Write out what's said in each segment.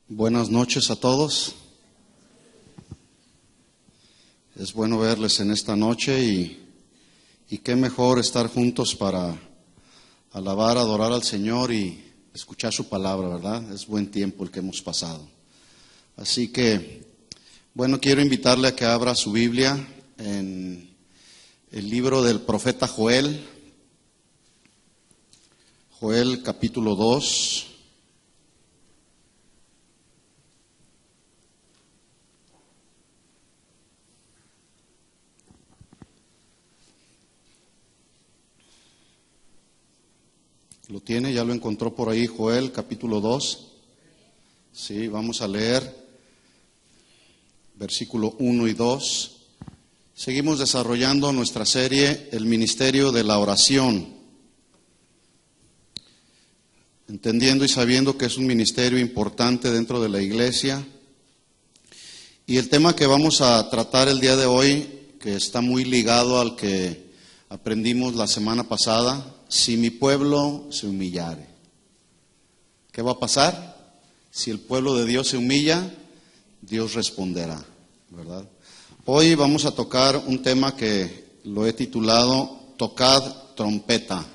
Buenas noches a todos. Es bueno verles en esta noche y qué mejor estar juntos para alabar, adorar al Señor y escuchar su palabra, ¿verdad? Es buen tiempo el que hemos pasado. Así que, bueno, quiero invitarle a que abra su Biblia en el libro del profeta Joel, Joel capítulo 2. ¿Lo tiene? ¿Ya lo encontró por ahí? Joel, capítulo 2. Sí, vamos a leer versículo 1 y 2. Seguimos desarrollando nuestra serie, El Ministerio de la Oración. Entendiendo y sabiendo que es un ministerio importante dentro de la iglesia. Y el tema que vamos a tratar el día de hoy, que está muy ligado al que aprendimos la semana pasada: si mi pueblo se humillare. ¿Qué va a pasar? Si el pueblo de Dios se humilla, Dios responderá, ¿verdad? Hoy vamos a tocar un tema que lo he titulado Tocad trompeta.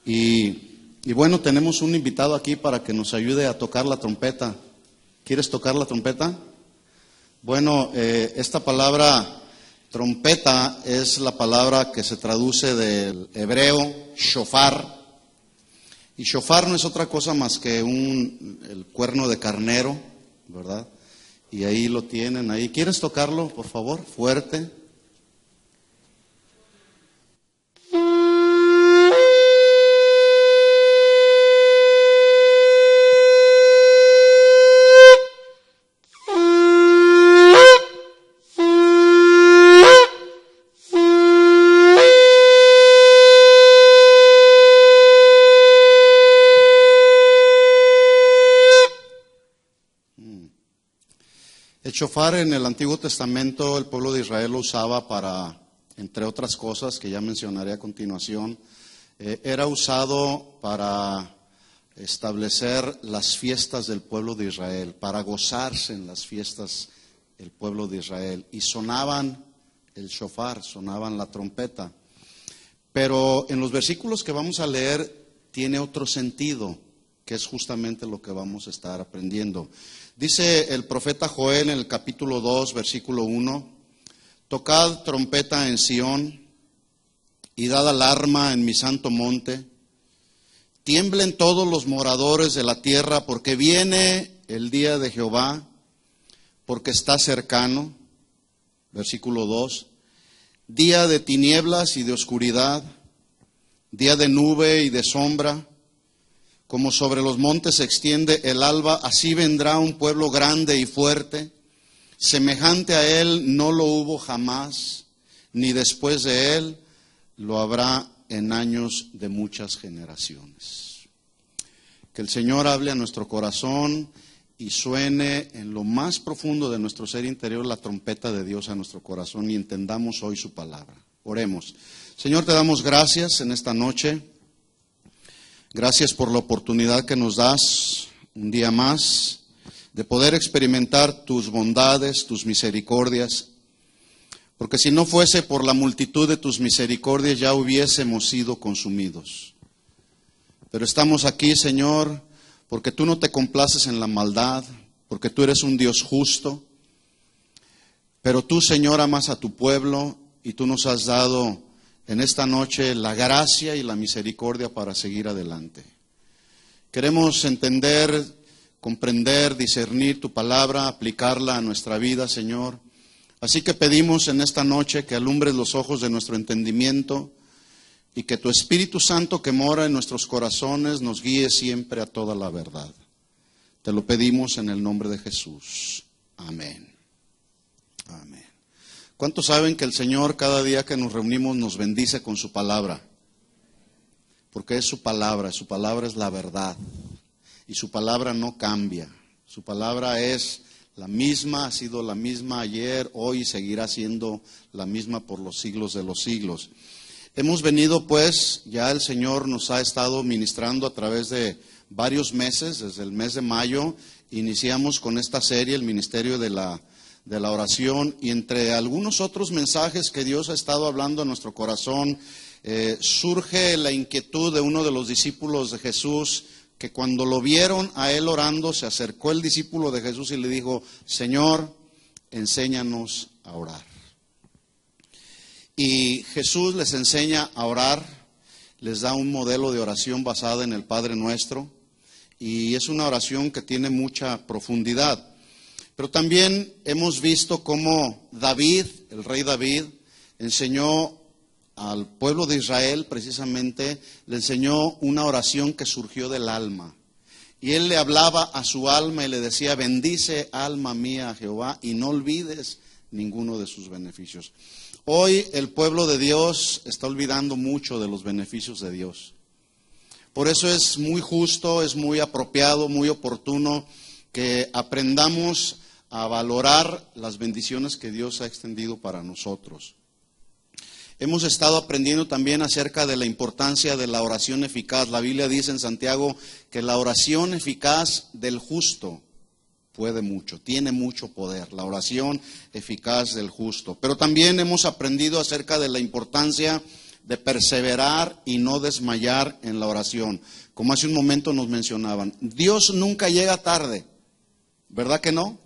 Y bueno, tenemos un invitado aquí para que nos ayude a tocar la trompeta. ¿Quieres tocar la trompeta? Bueno, esta palabra trompeta es la palabra que se traduce del hebreo shofar. Y shofar no es otra cosa más que el cuerno de carnero, ¿verdad? Y ahí lo tienen, ahí. ¿Quieres tocarlo, por favor? Fuerte. El shofar en el Antiguo Testamento el pueblo de Israel lo usaba para, entre otras cosas que ya mencionaré a continuación, era usado para establecer las fiestas del pueblo de Israel, para gozarse en las fiestas del pueblo de Israel. Y sonaban el shofar, sonaban la trompeta. Pero en los versículos que vamos a leer tiene otro sentido, que es justamente lo que vamos a estar aprendiendo. Dice el profeta Joel en el capítulo 2, versículo 1, tocad trompeta en Sión y dad alarma en mi santo monte. Tiemblen todos los moradores de la tierra, porque viene el día de Jehová, porque está cercano. Versículo 2, día de tinieblas y de oscuridad, día de nube y de sombra. Como sobre los montes se extiende el alba, así vendrá un pueblo grande y fuerte. Semejante a él no lo hubo jamás, ni después de él lo habrá en años de muchas generaciones. Que el Señor hable a nuestro corazón y suene en lo más profundo de nuestro ser interior la trompeta de Dios a nuestro corazón y entendamos hoy su palabra. Oremos. Señor, te damos gracias en esta noche. Gracias por la oportunidad que nos das un día más de poder experimentar tus bondades, tus misericordias, porque si no fuese por la multitud de tus misericordias ya hubiésemos sido consumidos. Pero estamos aquí, Señor, porque tú no te complaces en la maldad, porque tú eres un Dios justo, pero tú, Señor, amas a tu pueblo y tú nos has dado en esta noche la gracia y la misericordia para seguir adelante. Queremos entender, comprender, discernir tu palabra, aplicarla a nuestra vida, Señor. Así que pedimos en esta noche que alumbres los ojos de nuestro entendimiento y que tu Espíritu Santo que mora en nuestros corazones nos guíe siempre a toda la verdad. Te lo pedimos en el nombre de Jesús. Amén. Amén. ¿Cuántos saben que el Señor cada día que nos reunimos nos bendice con su palabra? Porque es su palabra es la verdad. Y su palabra no cambia. Su palabra es la misma, ha sido la misma ayer, hoy y seguirá siendo la misma por los siglos de los siglos. Hemos venido pues, ya el Señor nos ha estado ministrando a través de varios meses, desde el mes de mayo, iniciamos con esta serie, el Ministerio de la Oración, y entre algunos otros mensajes que Dios ha estado hablando a nuestro corazón, surge la inquietud de uno de los discípulos de Jesús, que cuando lo vieron a él orando, se acercó el discípulo de Jesús y le dijo: Señor, enséñanos a orar. Y Jesús les enseña a orar, les da un modelo de oración basada en el Padre Nuestro, y es una oración que tiene mucha profundidad. Pero también hemos visto cómo David, el rey David, enseñó al pueblo de Israel, precisamente, le enseñó una oración que surgió del alma. Y él le hablaba a su alma y le decía: bendice, alma mía, a Jehová, y no olvides ninguno de sus beneficios. Hoy el pueblo de Dios está olvidando mucho de los beneficios de Dios. Por eso es muy justo, es muy apropiado, muy oportuno que aprendamos a valorar las bendiciones que Dios ha extendido para nosotros. Hemos estado aprendiendo también acerca de la importancia de la oración eficaz. La Biblia dice en Santiago que la oración eficaz del justo puede mucho, tiene mucho poder, la oración eficaz del justo. Pero también hemos aprendido acerca de la importancia de perseverar y no desmayar en la oración. Como hace un momento nos mencionaban, Dios nunca llega tarde, ¿verdad que no?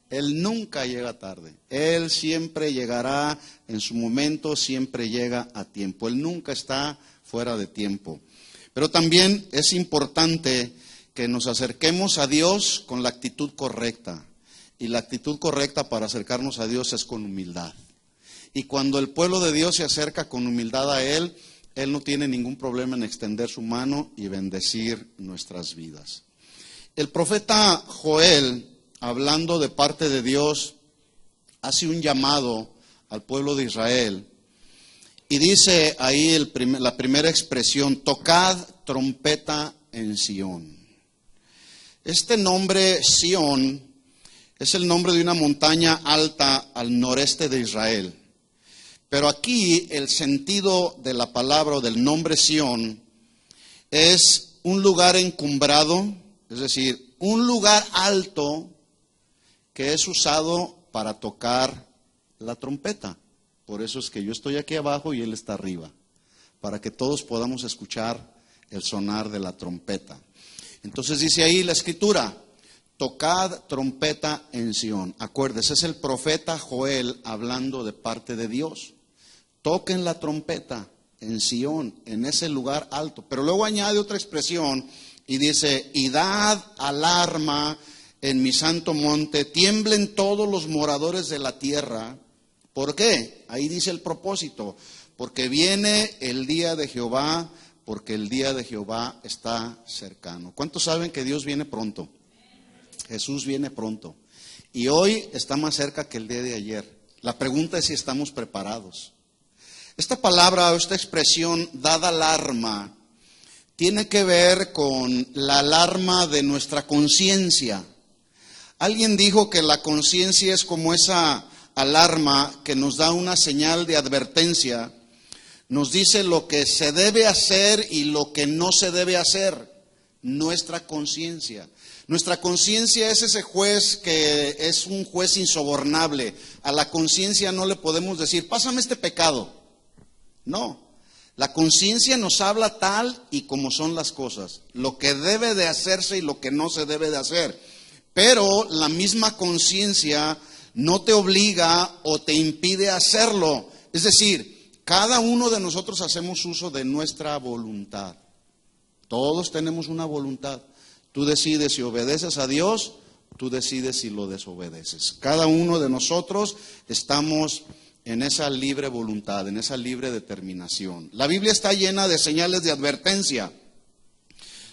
Él nunca llega tarde, Él siempre llegará en su momento, siempre llega a tiempo, Él nunca está fuera de tiempo. Pero también es importante que nos acerquemos a Dios con la actitud correcta, y la actitud correcta para acercarnos a Dios es con humildad. Y cuando el pueblo de Dios se acerca con humildad a Él, Él no tiene ningún problema en extender su mano y bendecir nuestras vidas. El profeta Joel, hablando de parte de Dios, hace un llamado al pueblo de Israel y dice ahí la primera expresión: tocad trompeta en Sión. Este nombre Sión es el nombre de una montaña alta al noreste de Israel. Pero aquí el sentido de la palabra o del nombre Sión es un lugar encumbrado, es decir, un lugar alto que es usado para tocar la trompeta. Por eso es que yo estoy aquí abajo y él está arriba, para que todos podamos escuchar el sonar de la trompeta. Entonces dice ahí la escritura: tocad trompeta en Sión. Acuérdese, es el profeta Joel hablando de parte de Dios. Toquen la trompeta en Sión, en ese lugar alto. Pero luego añade otra expresión y dice: y dad alarma en mi santo monte, tiemblen todos los moradores de la tierra. ¿Por qué? Ahí dice el propósito: porque viene el día de Jehová, porque el día de Jehová está cercano. ¿Cuántos saben que Dios viene pronto? Jesús viene pronto. Y hoy está más cerca que el día de ayer. La pregunta es si estamos preparados. Esta palabra o esta expresión, dada alarma, tiene que ver con la alarma de nuestra conciencia. Alguien dijo que la conciencia es como esa alarma que nos da una señal de advertencia. Nos dice lo que se debe hacer y lo que no se debe hacer. Nuestra conciencia. Nuestra conciencia es ese juez que es un juez insobornable. A la conciencia no le podemos decir: pásame este pecado. No. La conciencia nos habla tal y como son las cosas. Lo que debe de hacerse y lo que no se debe de hacer. Pero la misma conciencia no te obliga o te impide hacerlo. Es decir, cada uno de nosotros hacemos uso de nuestra voluntad. Todos tenemos una voluntad. Tú decides si obedeces a Dios, tú decides si lo desobedeces. Cada uno de nosotros estamos en esa libre voluntad, en esa libre determinación. La Biblia está llena de señales de advertencia.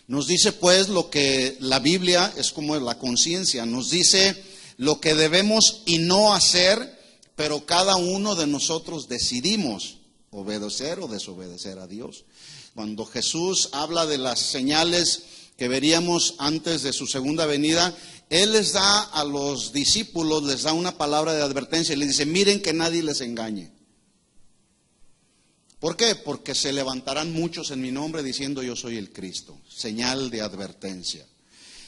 Nos dice pues lo que la Biblia es como la conciencia, nos dice lo que debemos y no hacer, pero cada uno de nosotros decidimos obedecer o desobedecer a Dios. Cuando Jesús habla de las señales que veríamos antes de su segunda venida, Él les da a los discípulos, les da una palabra de advertencia y les dice: miren que nadie les engañe. ¿Por qué? Porque se levantarán muchos en mi nombre diciendo yo soy el Cristo. Señal de advertencia.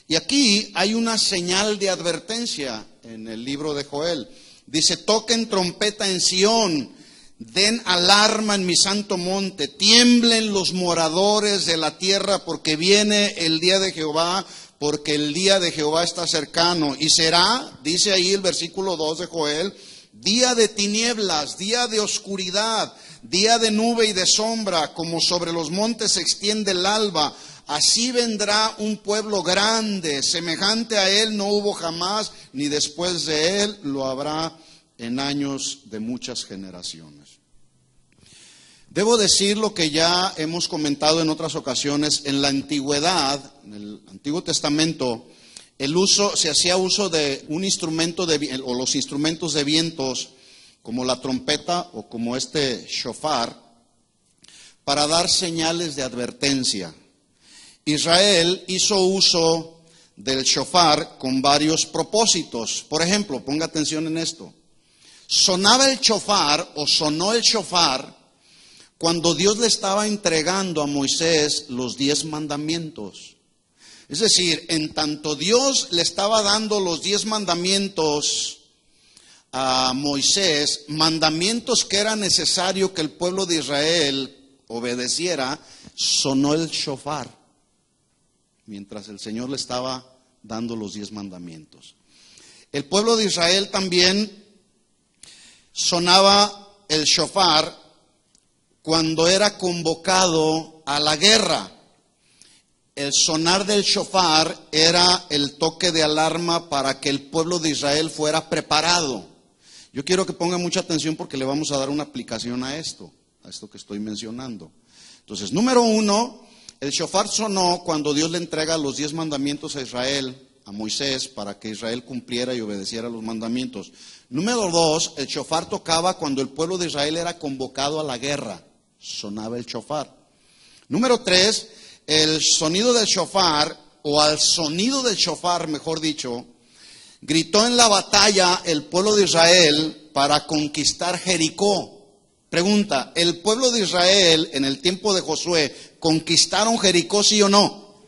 Y aquí hay una señal de advertencia en el libro de Joel. Dice, toquen trompeta en Sión, den alarma en mi santo monte, tiemblen los moradores de la tierra porque viene el día de Jehová, porque el día de Jehová está cercano. Y será, dice ahí el versículo 2 de Joel, día de tinieblas, día de oscuridad, día de nube y de sombra, como sobre los montes se extiende el alba. Así vendrá un pueblo grande, semejante a él no hubo jamás, ni después de él lo habrá en años de muchas generaciones. Debo decir lo que ya hemos comentado en otras ocasiones. En la antigüedad, en el Antiguo Testamento, se hacía uso de un instrumento o los instrumentos de vientos, como la trompeta o como este shofar, para dar señales de advertencia. Israel hizo uso del shofar con varios propósitos. Por ejemplo, ponga atención en esto. Sonaba el shofar o sonó el shofar cuando Dios le estaba entregando a Moisés los 10 mandamientos. Es decir, en tanto Dios le estaba dando los 10 mandamientos a Moisés, mandamientos que era necesario que el pueblo de Israel obedeciera, sonó el shofar mientras el Señor le estaba dando los 10 mandamientos. El pueblo de Israel también sonaba el shofar cuando era convocado a la guerra. El sonar del shofar era el toque de alarma para que el pueblo de Israel fuera preparado. Yo quiero que ponga mucha atención porque le vamos a dar una aplicación a esto que estoy mencionando. Entonces, número 1, el shofar sonó cuando Dios le entrega los 10 mandamientos a Israel, a Moisés, para que Israel cumpliera y obedeciera los mandamientos. Número 2, el shofar tocaba cuando el pueblo de Israel era convocado a la guerra. Sonaba el shofar. Número 3, el sonido del shofar, o al sonido del shofar, mejor dicho, gritó en la batalla el pueblo de Israel para conquistar Jericó. Pregunta, ¿el pueblo de Israel en el tiempo de Josué conquistaron Jericó, sí o no?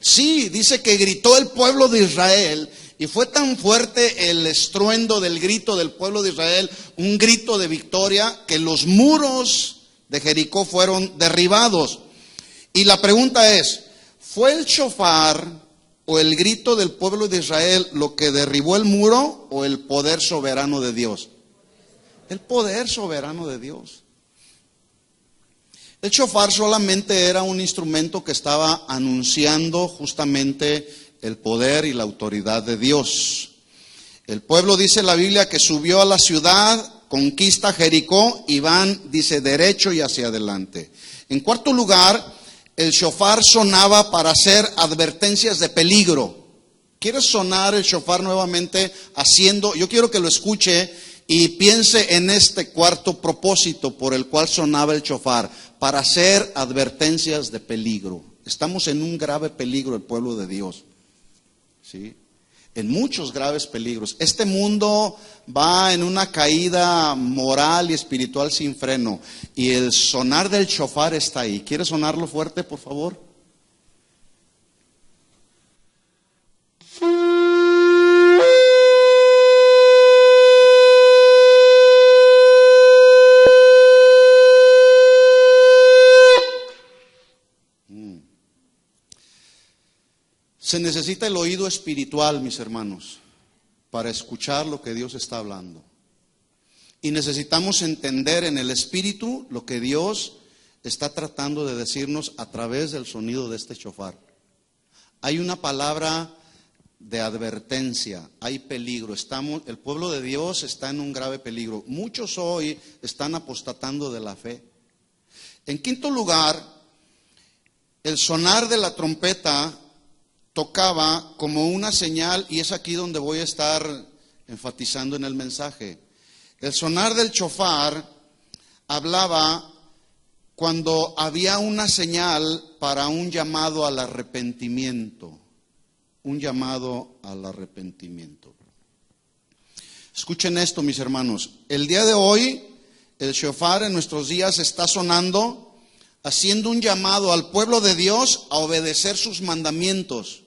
Sí, dice que gritó el pueblo de Israel y fue tan fuerte el estruendo del grito del pueblo de Israel, un grito de victoria, que los muros de Jericó fueron derribados. Y la pregunta es, ¿fue el shofar o el grito del pueblo de Israel lo que derribó el muro o el poder soberano de Dios? El poder soberano de Dios. El shofar solamente era un instrumento que estaba anunciando justamente el poder y la autoridad de Dios. El pueblo, dice la Biblia, que subió a la ciudad, conquista Jericó y van, dice, derecho y hacia adelante. En cuarto lugar, el shofar sonaba para hacer advertencias de peligro. ¿Quiere sonar el shofar nuevamente haciendo? Yo quiero que lo escuche y piense en este cuarto propósito por el cual sonaba el shofar, para hacer advertencias de peligro. Estamos en un grave peligro, el pueblo de Dios, ¿sí? En muchos graves peligros. Este mundo va en una caída moral y espiritual sin freno, y el sonar del shofar está ahí. ¿Quiere sonarlo fuerte, por favor? Se necesita el oído espiritual, mis hermanos, para escuchar lo que Dios está hablando. Y necesitamos entender en el espíritu lo que Dios está tratando de decirnos a través del sonido de este shofar. Hay una palabra de advertencia, hay peligro. El pueblo de Dios está en un grave peligro. Muchos hoy están apostatando de la fe. En quinto lugar, el sonar de la trompeta tocaba como una señal, y es aquí donde voy a estar enfatizando en el mensaje. El sonar del shofar hablaba cuando había una señal para un llamado al arrepentimiento. Un llamado al arrepentimiento. Escuchen esto, mis hermanos. El día de hoy el shofar en nuestros días está sonando, haciendo un llamado al pueblo de Dios a obedecer sus mandamientos.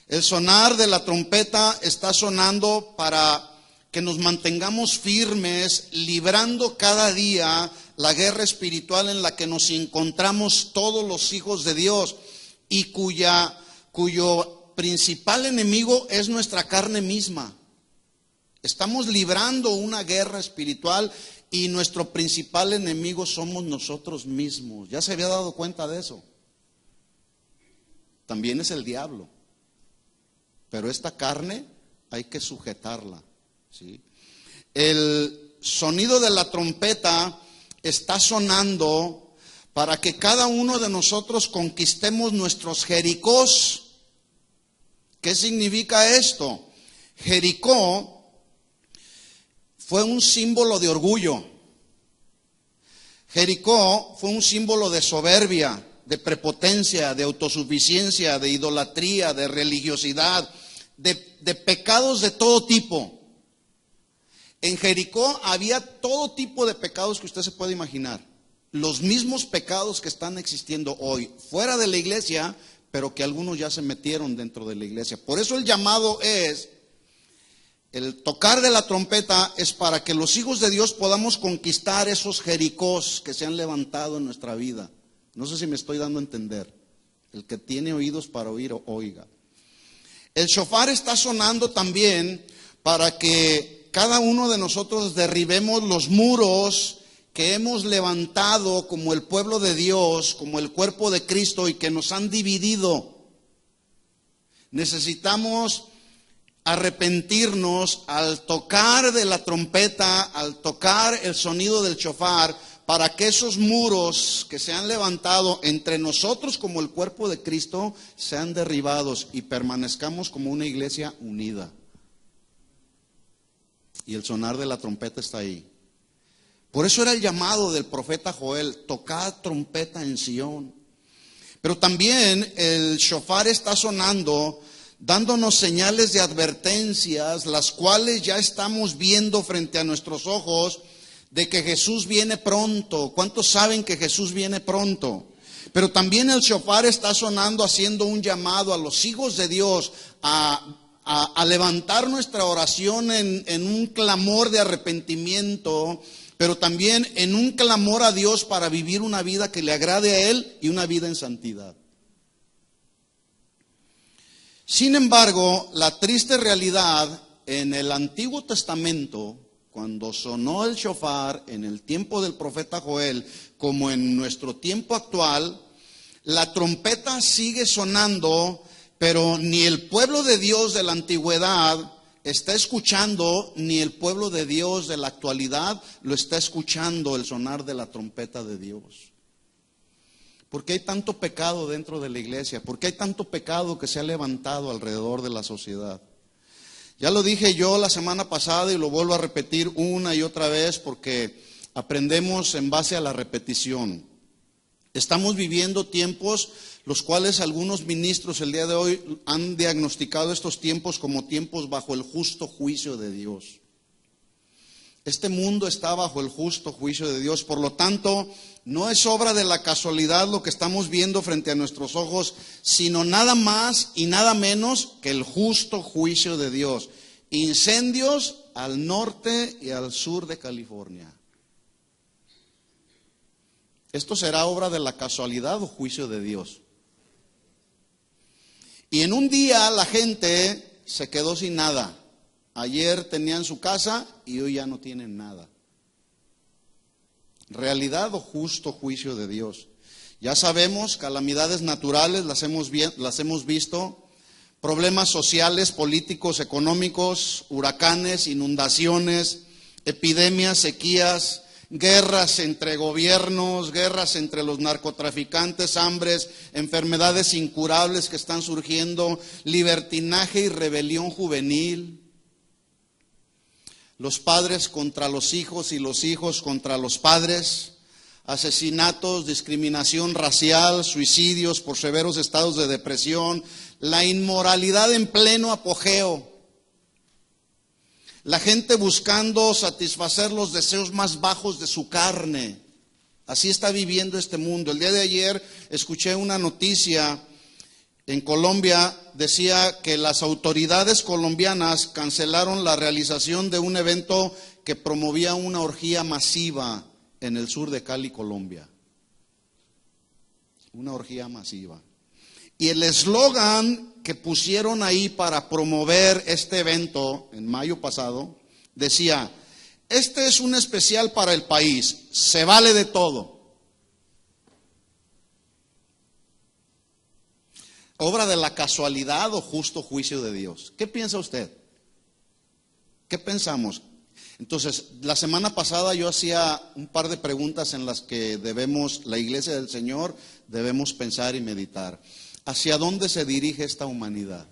El sonar de la trompeta está sonando para que nos mantengamos firmes, librando cada día la guerra espiritual en la que nos encontramos todos los hijos de Dios y cuyo principal enemigo es nuestra carne misma. Estamos librando una guerra espiritual y nuestro principal enemigo somos nosotros mismos. ¿Ya se había dado cuenta de eso? También es el diablo. Pero esta carne hay que sujetarla, ¿sí? El sonido de la trompeta está sonando para que cada uno de nosotros conquistemos nuestros Jericós. ¿Qué significa esto? Jericó fue un símbolo de orgullo. Jericó fue un símbolo de soberbia, de prepotencia, de autosuficiencia, de idolatría, de religiosidad, de pecados de todo tipo. En Jericó había todo tipo de pecados que usted se puede imaginar. Los mismos pecados que están existiendo hoy fuera de la iglesia, pero que algunos ya se metieron dentro de la iglesia. Por eso el llamado es, el tocar de la trompeta es para que los hijos de Dios podamos conquistar esos Jericós que se han levantado en nuestra vida. No sé si me estoy dando a entender. El que tiene oídos para oír, oiga. El shofar está sonando también para que cada uno de nosotros derribemos los muros que hemos levantado como el pueblo de Dios, como el cuerpo de Cristo y que nos han dividido. Necesitamos arrepentirnos al tocar de la trompeta, al tocar el sonido del shofar, para que esos muros que se han levantado entre nosotros como el cuerpo de Cristo sean derribados y permanezcamos como una iglesia unida. Y el sonar de la trompeta está ahí. Por eso era el llamado del profeta Joel: tocad trompeta en Sión. Pero también el shofar está sonando, dándonos señales de advertencias, las cuales ya estamos viendo frente a nuestros ojos, de que Jesús viene pronto. ¿Cuántos saben que Jesús viene pronto? Pero también el shofar está sonando, haciendo un llamado a los hijos de Dios a levantar nuestra oración en un clamor de arrepentimiento, pero también en un clamor a Dios para vivir una vida que le agrade a Él y una vida en santidad. Sin embargo, la triste realidad en el Antiguo Testamento, cuando sonó el shofar en el tiempo del profeta Joel, como en nuestro tiempo actual, la trompeta sigue sonando, pero ni el pueblo de Dios de la antigüedad está escuchando, ni el pueblo de Dios de la actualidad lo está escuchando, el sonar de la trompeta de Dios. ¿Por qué hay tanto pecado dentro de la iglesia? ¿Por qué hay tanto pecado que se ha levantado alrededor de la sociedad? Ya lo dije yo la semana pasada y lo vuelvo a repetir una y otra vez porque aprendemos en base a la repetición. Estamos viviendo tiempos los cuales algunos ministros el día de hoy han diagnosticado estos tiempos como tiempos bajo el justo juicio de Dios. Este mundo está bajo el justo juicio de Dios, por lo tanto, no es obra de la casualidad lo que estamos viendo frente a nuestros ojos, sino nada más y nada menos que el justo juicio de Dios. Incendios al norte y al sur de California. ¿Esto será obra de la casualidad o juicio de Dios? Y en un día la gente se quedó sin nada. Ayer tenían su casa y hoy ya no tienen nada. ¿Realidad o justo juicio de Dios? Ya sabemos, calamidades naturales las hemos visto, problemas sociales, políticos, económicos, huracanes, inundaciones, epidemias, sequías, guerras entre gobiernos, guerras entre los narcotraficantes, hambres, enfermedades incurables que están surgiendo, libertinaje y rebelión juvenil. Los padres contra los hijos y los hijos contra los padres, asesinatos, discriminación racial, suicidios por severos estados de depresión, la inmoralidad en pleno apogeo, la gente buscando satisfacer los deseos más bajos de su carne. Así está viviendo este mundo. El día de ayer escuché una noticia en Colombia, decía que las autoridades colombianas cancelaron la realización de un evento que promovía una orgía masiva en el sur de Cali, Colombia. Una orgía masiva. Y el eslogan que pusieron ahí para promover este evento en mayo pasado decía: este es un especial para el país, se vale de todo. ¿Obra de la casualidad o justo juicio de Dios? ¿Qué piensa usted? ¿Qué pensamos? Entonces, la semana pasada yo hacía un par de preguntas en las que la Iglesia del Señor, debemos pensar y meditar. ¿Hacia dónde se dirige esta humanidad?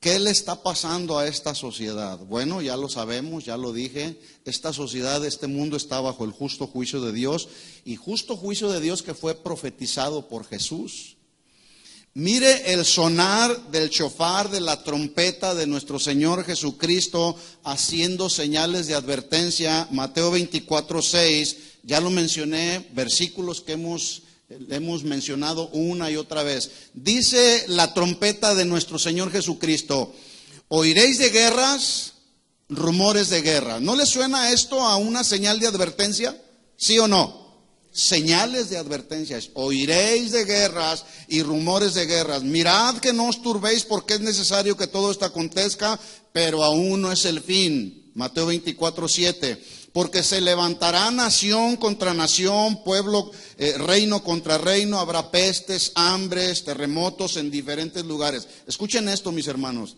¿Qué le está pasando a esta sociedad? Bueno, ya lo sabemos, ya lo dije, esta sociedad, este mundo está bajo el justo juicio de Dios, y justo juicio de Dios que fue profetizado por Jesús. Mire el sonar del shofar, de la trompeta de nuestro Señor Jesucristo, haciendo señales de advertencia. Mateo 24:6, ya lo mencioné, versículos que hemos mencionado una y otra vez. Dice la trompeta de nuestro Señor Jesucristo: oiréis de guerras, rumores de guerra. ¿No le suena esto a una señal de advertencia? ¿Sí o no? Señales de advertencias. Oiréis de guerras y rumores de guerras. Mirad que no os turbéis, porque es necesario que todo esto acontezca, pero aún no es el fin. Mateo 24:7. Porque se levantará nación contra nación, pueblo, reino contra reino, habrá pestes, hambres, terremotos en diferentes lugares. Escuchen esto, mis hermanos.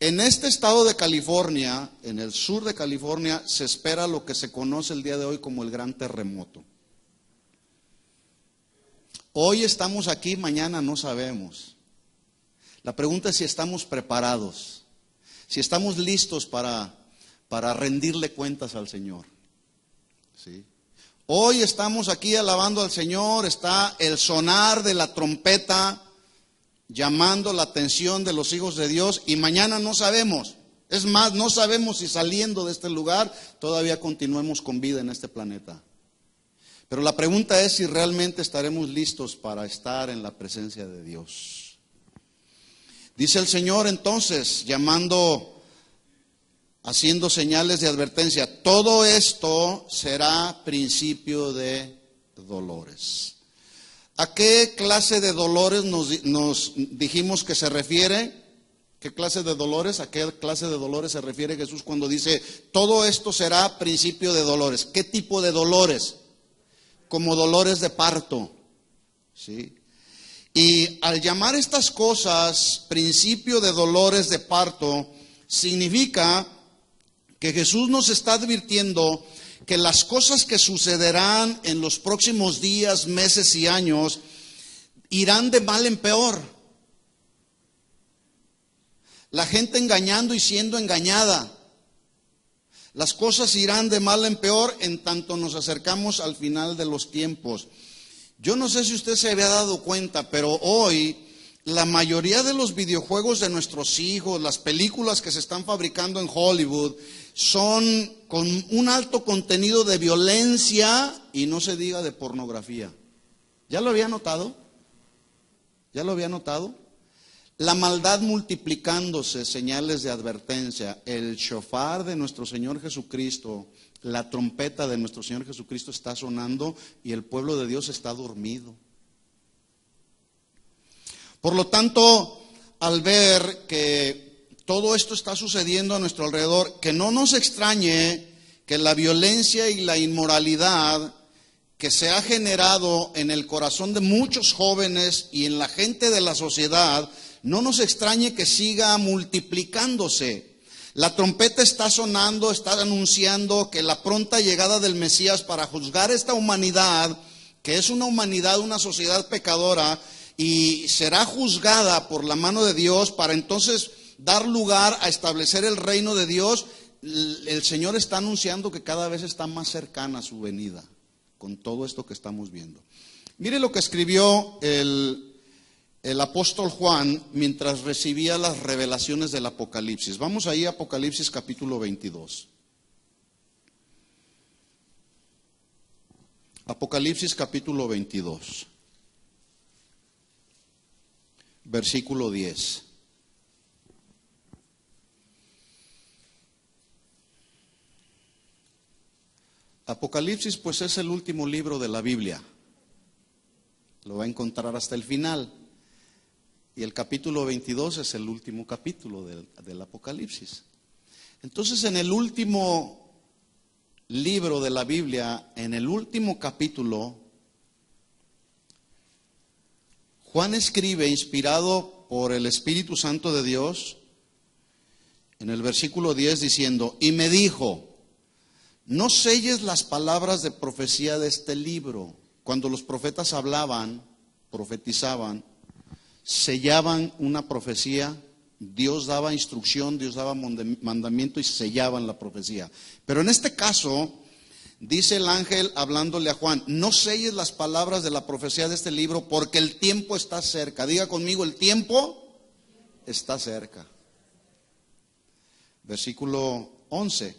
En este estado de California, en el sur de California, se espera lo que se conoce el día de hoy como el gran terremoto. Hoy estamos aquí, mañana no sabemos. La pregunta es si estamos preparados, si estamos listos para rendirle cuentas al Señor. ¿Sí? Hoy estamos aquí alabando al Señor, está el sonar de la trompeta llamando la atención de los hijos de Dios, y mañana no sabemos. Es más, no sabemos si saliendo de este lugar todavía continuemos con vida en este planeta. Pero la pregunta es si realmente estaremos listos para estar en la presencia de Dios. Dice el Señor entonces, haciendo señales de advertencia: todo esto será principio de dolores. ¿A qué clase de dolores nos dijimos que se refiere? ¿Qué clase de dolores? ¿A qué clase de dolores se refiere Jesús cuando dice todo esto será principio de dolores? ¿Qué tipo de dolores? Como dolores de parto, ¿sí? Y al llamar estas cosas principio de dolores de parto, significa que Jesús nos está advirtiendo que las cosas que sucederán en los próximos días, meses y años irán de mal en peor. La gente engañando y siendo engañada. Las cosas irán de mal en peor en tanto nos acercamos al final de los tiempos. Yo no sé si usted se había dado cuenta, pero hoy la mayoría de los videojuegos de nuestros hijos, las películas que se están fabricando en Hollywood, son con un alto contenido de violencia y no se diga de pornografía. ¿Ya lo había notado? ¿Ya lo había notado? La maldad multiplicándose, señales de advertencia. El shofar de nuestro Señor Jesucristo, la trompeta de nuestro Señor Jesucristo está sonando y el pueblo de Dios está dormido. Por lo tanto, al ver que todo esto está sucediendo a nuestro alrededor, que no nos extrañe que la violencia y la inmoralidad que se ha generado en el corazón de muchos jóvenes y en la gente de la sociedad, no nos extrañe que siga multiplicándose. La trompeta está sonando, está anunciando que la pronta llegada del Mesías para juzgar esta humanidad, que es una humanidad, una sociedad pecadora, y será juzgada por la mano de Dios para entonces dar lugar a establecer el reino de Dios. El Señor está anunciando que cada vez está más cercana su venida con todo esto que estamos viendo. Mire lo que escribió el el apóstol Juan mientras recibía las revelaciones del Apocalipsis. Vamos ahí a Apocalipsis capítulo 22. Apocalipsis capítulo 22, versículo 10. Apocalipsis pues es el último libro de la Biblia. Lo va a encontrar hasta el final. Y el capítulo 22 es el último capítulo del Apocalipsis. Entonces, en el último libro de la Biblia, en el último capítulo, Juan escribe, inspirado por el Espíritu Santo de Dios, en el versículo 10 diciendo: y me dijo, no selles las palabras de profecía de este libro. Cuando los profetas hablaban, profetizaban, sellaban una profecía, Dios daba instrucción, Dios daba mandamiento y sellaban la profecía. Pero en este caso, dice el ángel hablándole a Juan: no selles las palabras de la profecía de este libro, porque el tiempo está cerca. Diga conmigo: el tiempo está cerca. Versículo 11: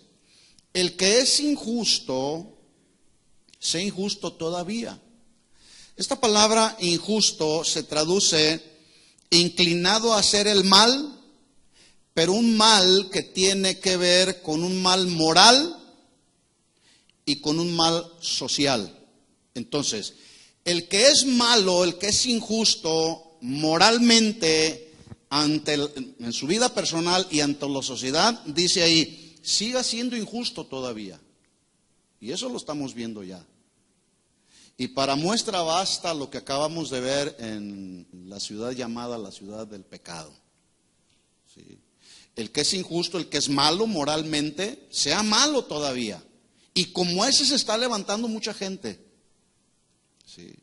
el que es injusto, sea injusto todavía. Esta palabra injusto se traduce inclinado a hacer el mal, pero un mal que tiene que ver con un mal moral y con un mal social. Entonces, el que es malo, el que es injusto moralmente en su vida personal y ante la sociedad, dice ahí, siga siendo injusto todavía. Y eso lo estamos viendo ya. Y para muestra basta lo que acabamos de ver en la ciudad llamada la ciudad del pecado. ¿Sí? El que es injusto, el que es malo moralmente, sea malo todavía. Y como ese se está levantando mucha gente. ¿Sí?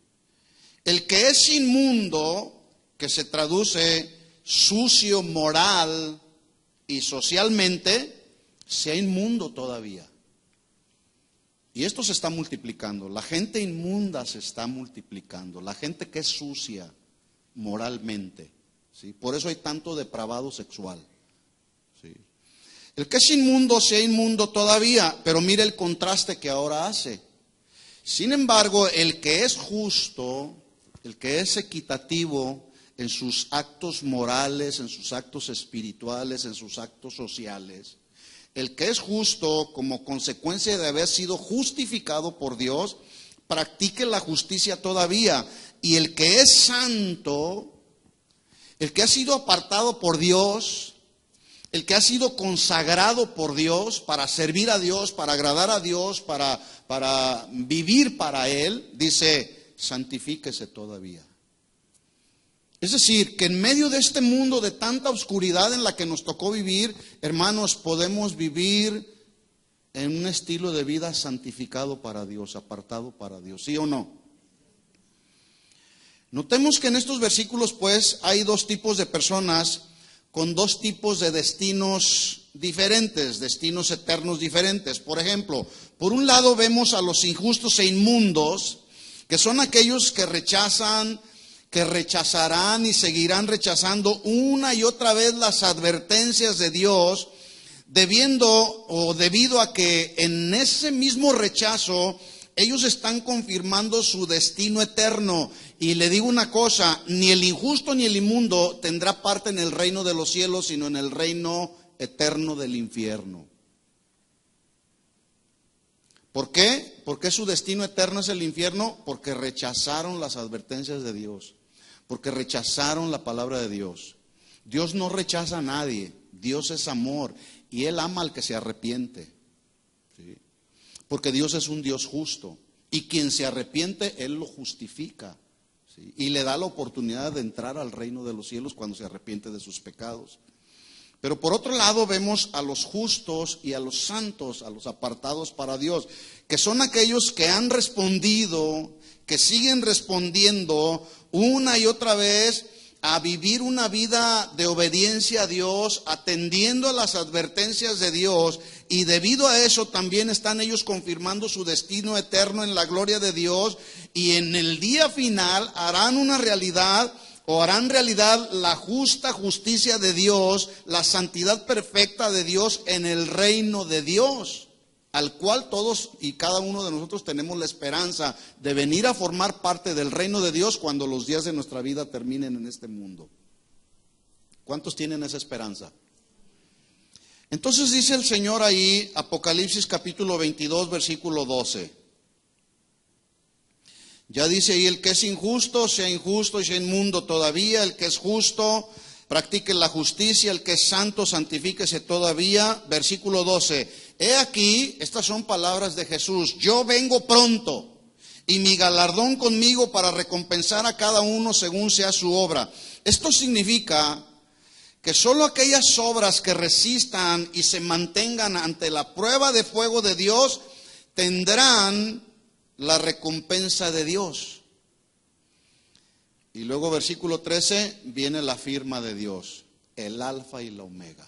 El que es inmundo, que se traduce sucio moral y socialmente, sea inmundo todavía. Y esto se está multiplicando. La gente inmunda se está multiplicando. La gente que es sucia moralmente. ¿Sí? Por eso hay tanto depravado sexual. ¿Sí? El que es inmundo sea inmundo todavía. Pero mire el contraste que ahora hace. Sin embargo, el que es justo, el que es equitativo en sus actos morales, en sus actos espirituales, en sus actos sociales, el que es justo como consecuencia de haber sido justificado por Dios, practique la justicia todavía. Y el que es santo, el que ha sido apartado por Dios, el que ha sido consagrado por Dios para servir a Dios, para agradar a Dios, para vivir para Él, dice, santifíquese todavía. Es decir, que en medio de este mundo de tanta oscuridad en la que nos tocó vivir, hermanos, podemos vivir en un estilo de vida santificado para Dios, apartado para Dios, ¿sí o no? Notemos que en estos versículos, pues, hay dos tipos de personas con dos tipos de destinos diferentes, destinos eternos diferentes. Por ejemplo, por un lado vemos a los injustos e inmundos, que son aquellos que rechazan, que rechazarán y seguirán rechazando una y otra vez las advertencias de Dios, debido a que en ese mismo rechazo ellos están confirmando su destino eterno. Y le digo una cosa, ni el injusto ni el inmundo tendrá parte en el reino de los cielos, sino en el reino eterno del infierno. ¿Por qué? ¿Por qué su destino eterno es el infierno? Porque rechazaron las advertencias de Dios, porque rechazaron la palabra de Dios. Dios no rechaza a nadie, Dios es amor y Él ama al que se arrepiente. ¿Sí? Porque Dios es un Dios justo y quien se arrepiente, Él lo justifica. ¿Sí? Y le da la oportunidad de entrar al reino de los cielos cuando se arrepiente de sus pecados. Pero por otro lado vemos a los justos y a los santos, a los apartados para Dios, que son aquellos que han respondido, que siguen respondiendo una y otra vez a vivir una vida de obediencia a Dios, atendiendo a las advertencias de Dios, y debido a eso también están ellos confirmando su destino eterno en la gloria de Dios, y en el día final harán una realidad o harán realidad la justa justicia de Dios, la santidad perfecta de Dios en el reino de Dios, al cual todos y cada uno de nosotros tenemos la esperanza de venir a formar parte del reino de Dios cuando los días de nuestra vida terminen en este mundo. ¿Cuántos tienen esa esperanza? Entonces dice el Señor ahí, Apocalipsis capítulo 22, versículo 12. Ya dice ahí, el que es injusto, sea injusto y sea inmundo todavía. El que es justo, practique la justicia. El que es santo, santifíquese todavía. Versículo 12. He aquí, estas son palabras de Jesús. Yo vengo pronto, y mi galardón conmigo para recompensar a cada uno según sea su obra. Esto significa que solo aquellas obras que resistan y se mantengan ante la prueba de fuego de Dios tendrán la recompensa de Dios. Y luego versículo 13 viene la firma de Dios, el alfa y la omega.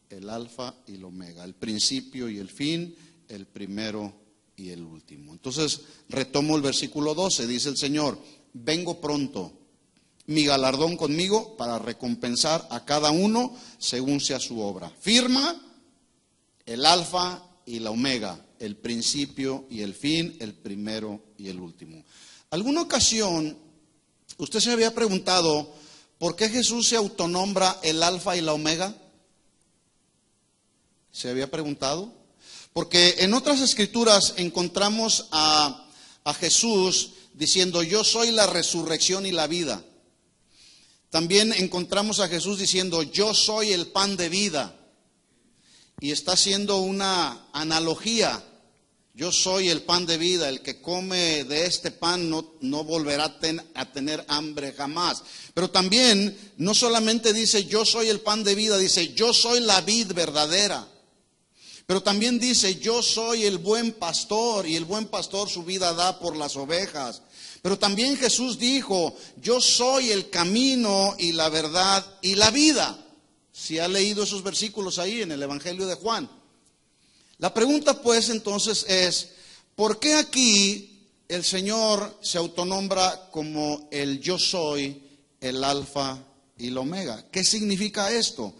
El alfa y la omega, el principio y el fin, el primero y el último. Entonces retomo el versículo 12, dice el Señor, vengo pronto, mi galardón conmigo para recompensar a cada uno según sea su obra. Firma, el alfa y la omega, el principio y el fin, el primero y el último. ¿Alguna ocasión usted se había preguntado por qué Jesús se autonombra el alfa y la omega? ¿Se había preguntado? Porque en otras escrituras encontramos a Jesús diciendo, yo soy la resurrección y la vida. También encontramos a Jesús diciendo, yo soy el pan de vida. Y está haciendo una analogía. Yo soy el pan de vida, el que come de este pan no volverá a tener hambre jamás. Pero también no solamente dice yo soy el pan de vida, dice yo soy la vid verdadera. Pero también dice yo soy el buen pastor y el buen pastor su vida da por las ovejas. Pero también Jesús dijo, yo soy el camino y la verdad y la vida. Si ha leído esos versículos ahí en el Evangelio de Juan. La pregunta pues entonces es, ¿por qué aquí el Señor se autonombra como el yo soy, el alfa y la omega? ¿Qué significa esto?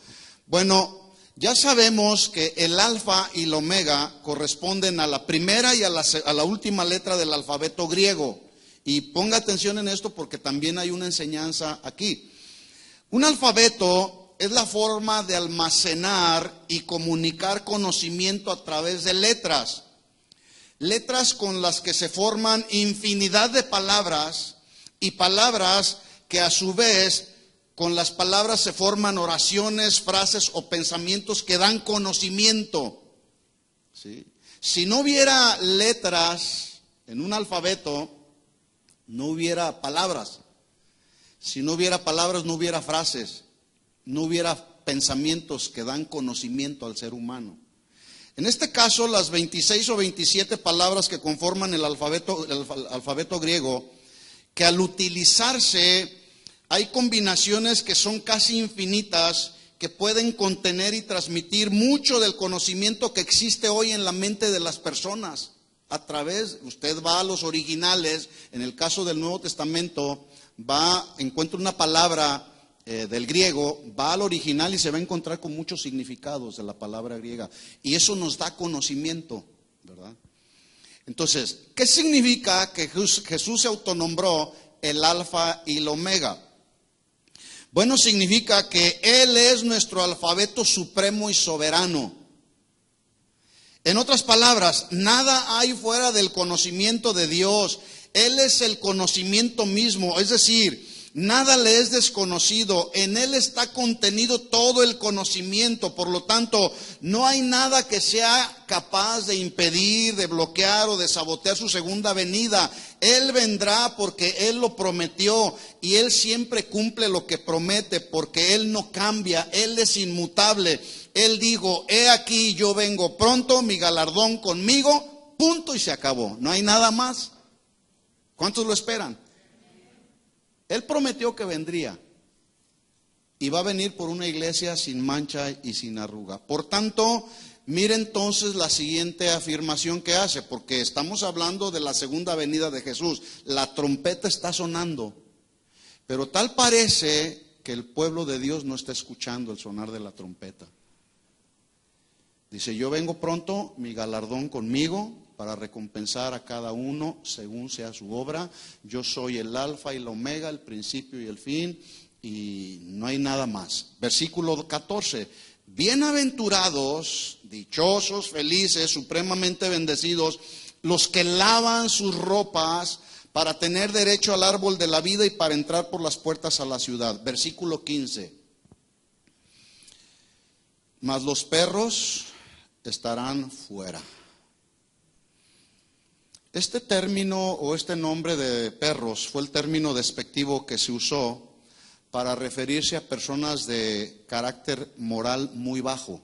Bueno, ya sabemos que el alfa y la omega corresponden a la primera y a la última letra del alfabeto griego. Y ponga atención en esto porque también hay una enseñanza aquí. Un alfabeto es la forma de almacenar y comunicar conocimiento a través de letras. Letras con las que se forman infinidad de palabras y palabras que a su vez con las palabras se forman oraciones, frases o pensamientos que dan conocimiento. ¿Sí? Si no hubiera letras en un alfabeto, no hubiera palabras. Si no hubiera palabras, no hubiera frases. No hubiera pensamientos que dan conocimiento al ser humano. En este caso, las 26 o 27 palabras que conforman el alfabeto griego, que al utilizarse hay combinaciones que son casi infinitas, que pueden contener y transmitir mucho del conocimiento que existe hoy en la mente de las personas. Usted va a los originales, en el caso del Nuevo Testamento, encuentra una palabra del griego, va al original y se va a encontrar con muchos significados de la palabra griega. Y eso nos da conocimiento, ¿verdad? Entonces, ¿qué significa que Jesús se autonombró el alfa y el omega? Bueno, significa que Él es nuestro alfabeto supremo y soberano. En otras palabras, nada hay fuera del conocimiento de Dios. Él es el conocimiento mismo, es decir, nada le es desconocido. En Él está contenido todo el conocimiento. Por lo tanto, no hay nada que sea capaz de impedir, de bloquear o de sabotear su segunda venida. Él vendrá porque Él lo prometió y Él siempre cumple lo que promete porque Él no cambia, Él es inmutable. Él dijo, he aquí yo vengo pronto, mi galardón conmigo, punto y se acabó. No hay nada más. ¿Cuántos lo esperan? Él prometió que vendría y va a venir por una iglesia sin mancha y sin arruga. Por tanto, mire entonces la siguiente afirmación que hace, porque estamos hablando de la segunda venida de Jesús. La trompeta está sonando. Pero tal parece que el pueblo de Dios no está escuchando el sonar de la trompeta. Dice, yo vengo pronto, mi galardón conmigo, para recompensar a cada uno según sea su obra. Yo soy el alfa y la omega, el principio y el fin, y no hay nada más. Versículo 14. Bienaventurados, dichosos, felices, supremamente bendecidos, los que lavan sus ropas para tener derecho al árbol de la vida y para entrar por las puertas a la ciudad. Versículo 15. Mas los perros estarán fuera. Este término o este nombre de perros fue el término despectivo que se usó para referirse a personas de carácter moral muy bajo.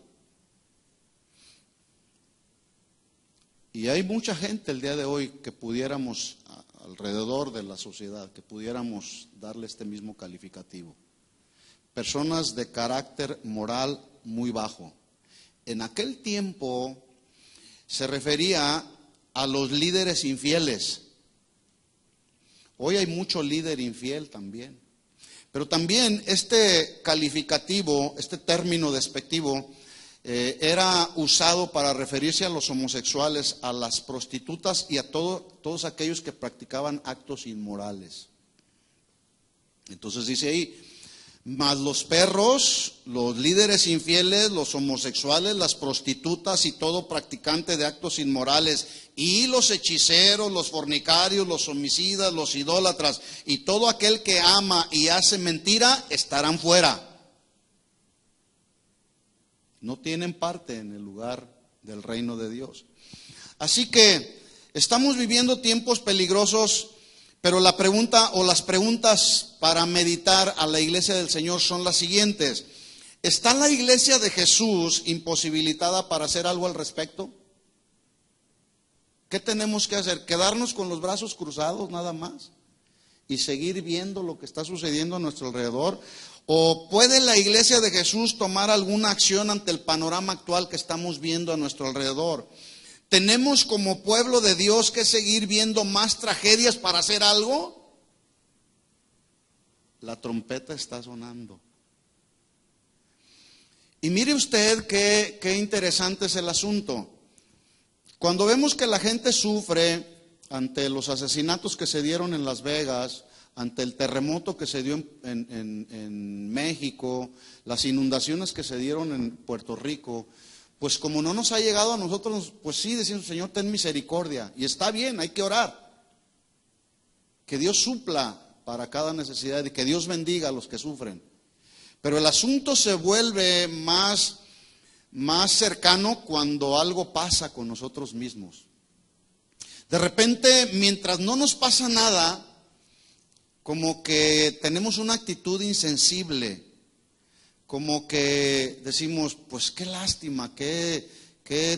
Y hay mucha gente el día de hoy que pudiéramos, alrededor de la sociedad, que pudiéramos darle este mismo calificativo. Personas de carácter moral muy bajo. En aquel tiempo se refería a los líderes infieles. Hoy hay mucho líder infiel también. Pero también este calificativo, este término despectivo, era usado para referirse a los homosexuales, a las prostitutas y a todos aquellos que practicaban actos inmorales. Entonces dice ahí, mas los perros, los líderes infieles, los homosexuales, las prostitutas y todo practicante de actos inmorales, y los hechiceros, los fornicarios, los homicidas, los idólatras y todo aquel que ama y hace mentira estarán fuera. No tienen parte en el lugar del reino de Dios. Así que estamos viviendo tiempos peligrosos, pero la pregunta o las preguntas para meditar a la iglesia del Señor son las siguientes. ¿Está la iglesia de Jesús imposibilitada para hacer algo al respecto? ¿Qué tenemos que hacer? ¿Quedarnos con los brazos cruzados nada más y seguir viendo lo que está sucediendo a nuestro alrededor? ¿O puede la iglesia de Jesús tomar alguna acción ante el panorama actual que estamos viendo a nuestro alrededor? ¿Tenemos como pueblo de Dios que seguir viendo más tragedias para hacer algo? La trompeta está sonando. Y mire usted qué interesante es el asunto. Cuando vemos que la gente sufre ante los asesinatos que se dieron en Las Vegas, ante el terremoto que se dio en México, las inundaciones que se dieron en Puerto Rico, pues como no nos ha llegado a nosotros, pues sí, decimos, Señor, ten misericordia. Y está bien, hay que orar. Que Dios supla para cada necesidad y que Dios bendiga a los que sufren. Pero el asunto se vuelve más cercano cuando algo pasa con nosotros mismos. De repente, mientras no nos pasa nada, como que tenemos una actitud insensible, como que decimos, pues qué lástima, qué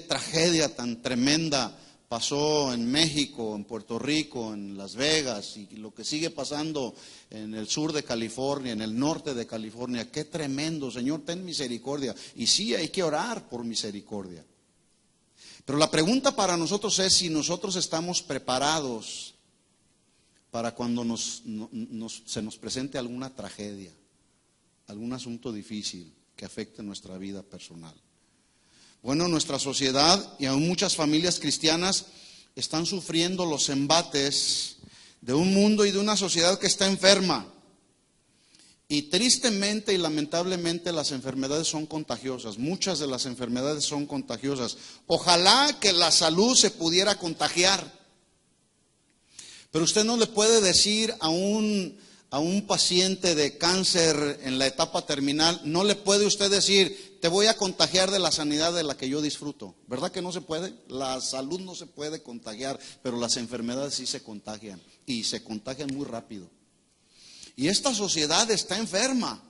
tragedia tan tremenda pasó en México, en Puerto Rico, en Las Vegas y lo que sigue pasando en el sur de California, en el norte de California. Qué tremendo, Señor, ten misericordia. Y sí, hay que orar por misericordia. Pero la pregunta para nosotros es si nosotros estamos preparados para cuando se nos presente alguna tragedia, algún asunto difícil que afecte nuestra vida personal. Bueno, nuestra sociedad y aún muchas familias cristianas están sufriendo los embates de un mundo y de una sociedad que está enferma. Y tristemente y lamentablemente las enfermedades son contagiosas. Muchas de las enfermedades son contagiosas. Ojalá que la salud se pudiera contagiar. Pero usted no le puede decir a un paciente de cáncer en la etapa terminal, no le puede usted decir, te voy a contagiar de la sanidad de la que yo disfruto. ¿Verdad que no se puede? La salud no se puede contagiar, pero las enfermedades sí se contagian y se contagian muy rápido. Y esta sociedad está enferma.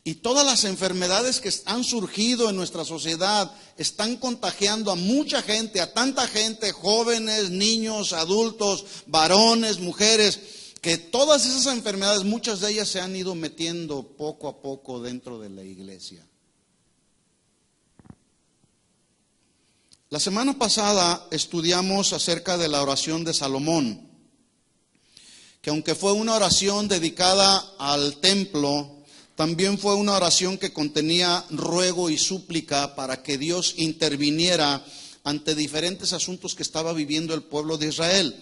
Y todas las enfermedades que han surgido en nuestra sociedad están contagiando a mucha gente, a tanta gente, jóvenes, niños, adultos, varones, mujeres, que todas esas enfermedades, muchas de ellas se han ido metiendo poco a poco dentro de la iglesia. La semana pasada estudiamos acerca de la oración de Salomón, que aunque fue una oración dedicada al templo, también fue una oración que contenía ruego y súplica para que Dios interviniera ante diferentes asuntos que estaba viviendo el pueblo de Israel.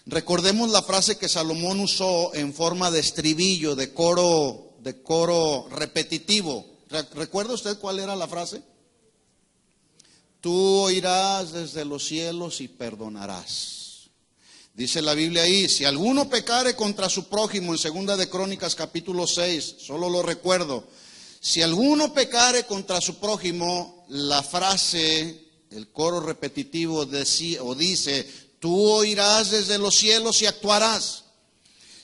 Recordemos la frase que Salomón usó en forma de estribillo, de coro repetitivo. ¿Recuerda usted cuál era la frase? Tú oirás desde los cielos y perdonarás. Dice la Biblia ahí, si alguno pecare contra su prójimo, en 2 de Crónicas capítulo 6, solo lo recuerdo. Si alguno pecare contra su prójimo, la frase, el coro repetitivo dice, tú oirás desde los cielos y actuarás.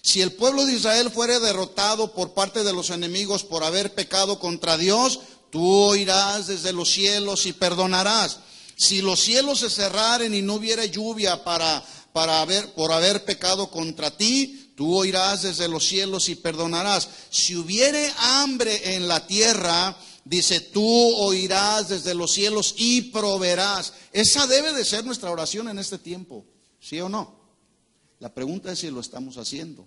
Si el pueblo de Israel fuere derrotado por parte de los enemigos por haber pecado contra Dios, tú oirás desde los cielos y perdonarás. Si los cielos se cerraren y no hubiera lluvia por haber pecado contra ti, tú oirás desde los cielos y perdonarás. Si hubiere hambre en la tierra, dice, tú oirás desde los cielos y proveerás. Esa debe de ser nuestra oración en este tiempo, ¿sí o no? La pregunta es si lo estamos haciendo.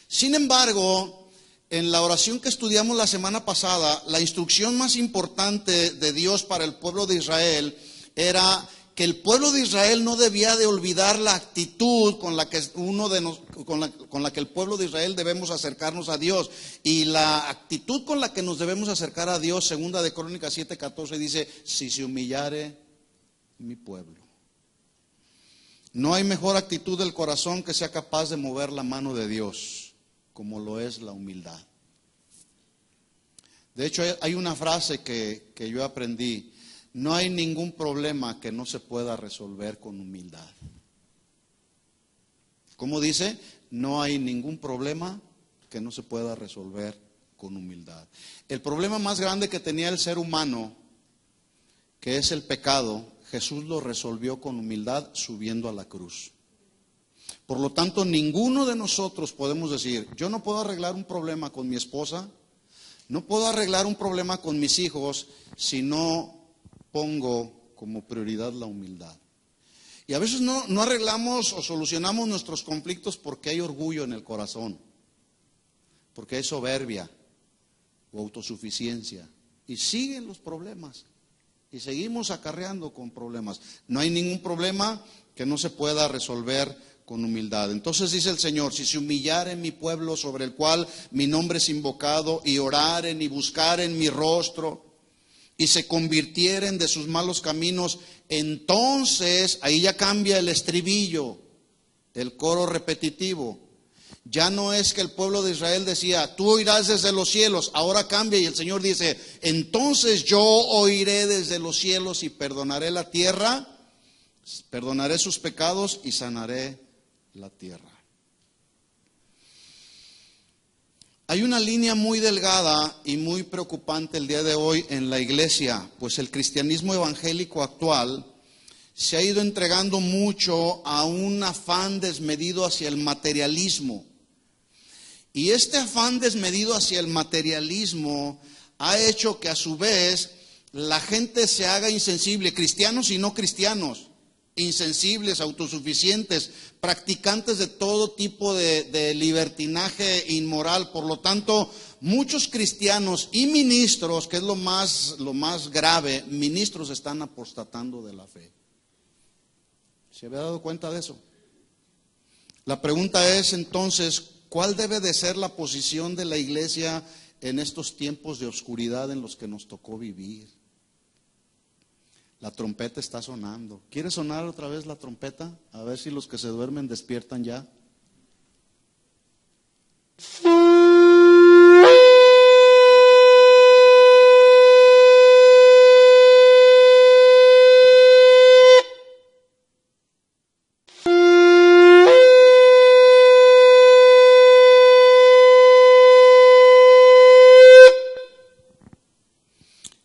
Sin embargo, en la oración que estudiamos la semana pasada, la instrucción más importante de Dios para el pueblo de Israel era que el pueblo de Israel no debía de olvidar la actitud con la que el pueblo de Israel debemos acercarnos a Dios. Y la actitud con la que nos debemos acercar a Dios, 2 de Crónicas 7:14 dice, si se humillare mi pueblo. No hay mejor actitud del corazón que sea capaz de mover la mano de Dios, como lo es la humildad. De hecho, hay una frase que yo aprendí. No hay ningún problema que no se pueda resolver con humildad. ¿Cómo dice? No hay ningún problema que no se pueda resolver con humildad. El problema más grande que tenía el ser humano, que es el pecado, Jesús lo resolvió con humildad subiendo a la cruz. Por lo tanto, ninguno de nosotros podemos decir, yo no puedo arreglar un problema con mi esposa, no puedo arreglar un problema con mis hijos si no pongo como prioridad la humildad. Y a veces no arreglamos o solucionamos nuestros conflictos porque hay orgullo en el corazón, porque hay soberbia o autosuficiencia. Y siguen los problemas y seguimos acarreando con problemas. No hay ningún problema que no se pueda resolver con humildad. Entonces dice el Señor, si se humillare mi pueblo sobre el cual mi nombre es invocado y oraren y buscaren mi rostro y se convirtieren de sus malos caminos, entonces, ahí ya cambia el estribillo, el coro repetitivo. Ya no es que el pueblo de Israel decía, tú oirás desde los cielos, ahora cambia y el Señor dice, entonces yo oiré desde los cielos y perdonaré la tierra, perdonaré sus pecados y sanaré la tierra. Hay una línea muy delgada y muy preocupante el día de hoy en la iglesia, pues el cristianismo evangélico actual se ha ido entregando mucho a un afán desmedido hacia el materialismo. Y este afán desmedido hacia el materialismo ha hecho que a su vez la gente se haga insensible, cristianos y no cristianos, insensibles, autosuficientes, practicantes de todo tipo de libertinaje inmoral. Por lo tanto, muchos cristianos y ministros, que es lo más grave, ministros están apostatando de la fe. ¿Se había dado cuenta de eso? La pregunta es entonces, ¿cuál debe de ser la posición de la iglesia en estos tiempos de oscuridad en los que nos tocó vivir? La trompeta está sonando. ¿Quiere sonar otra vez la trompeta? A ver si los que se duermen despiertan ya.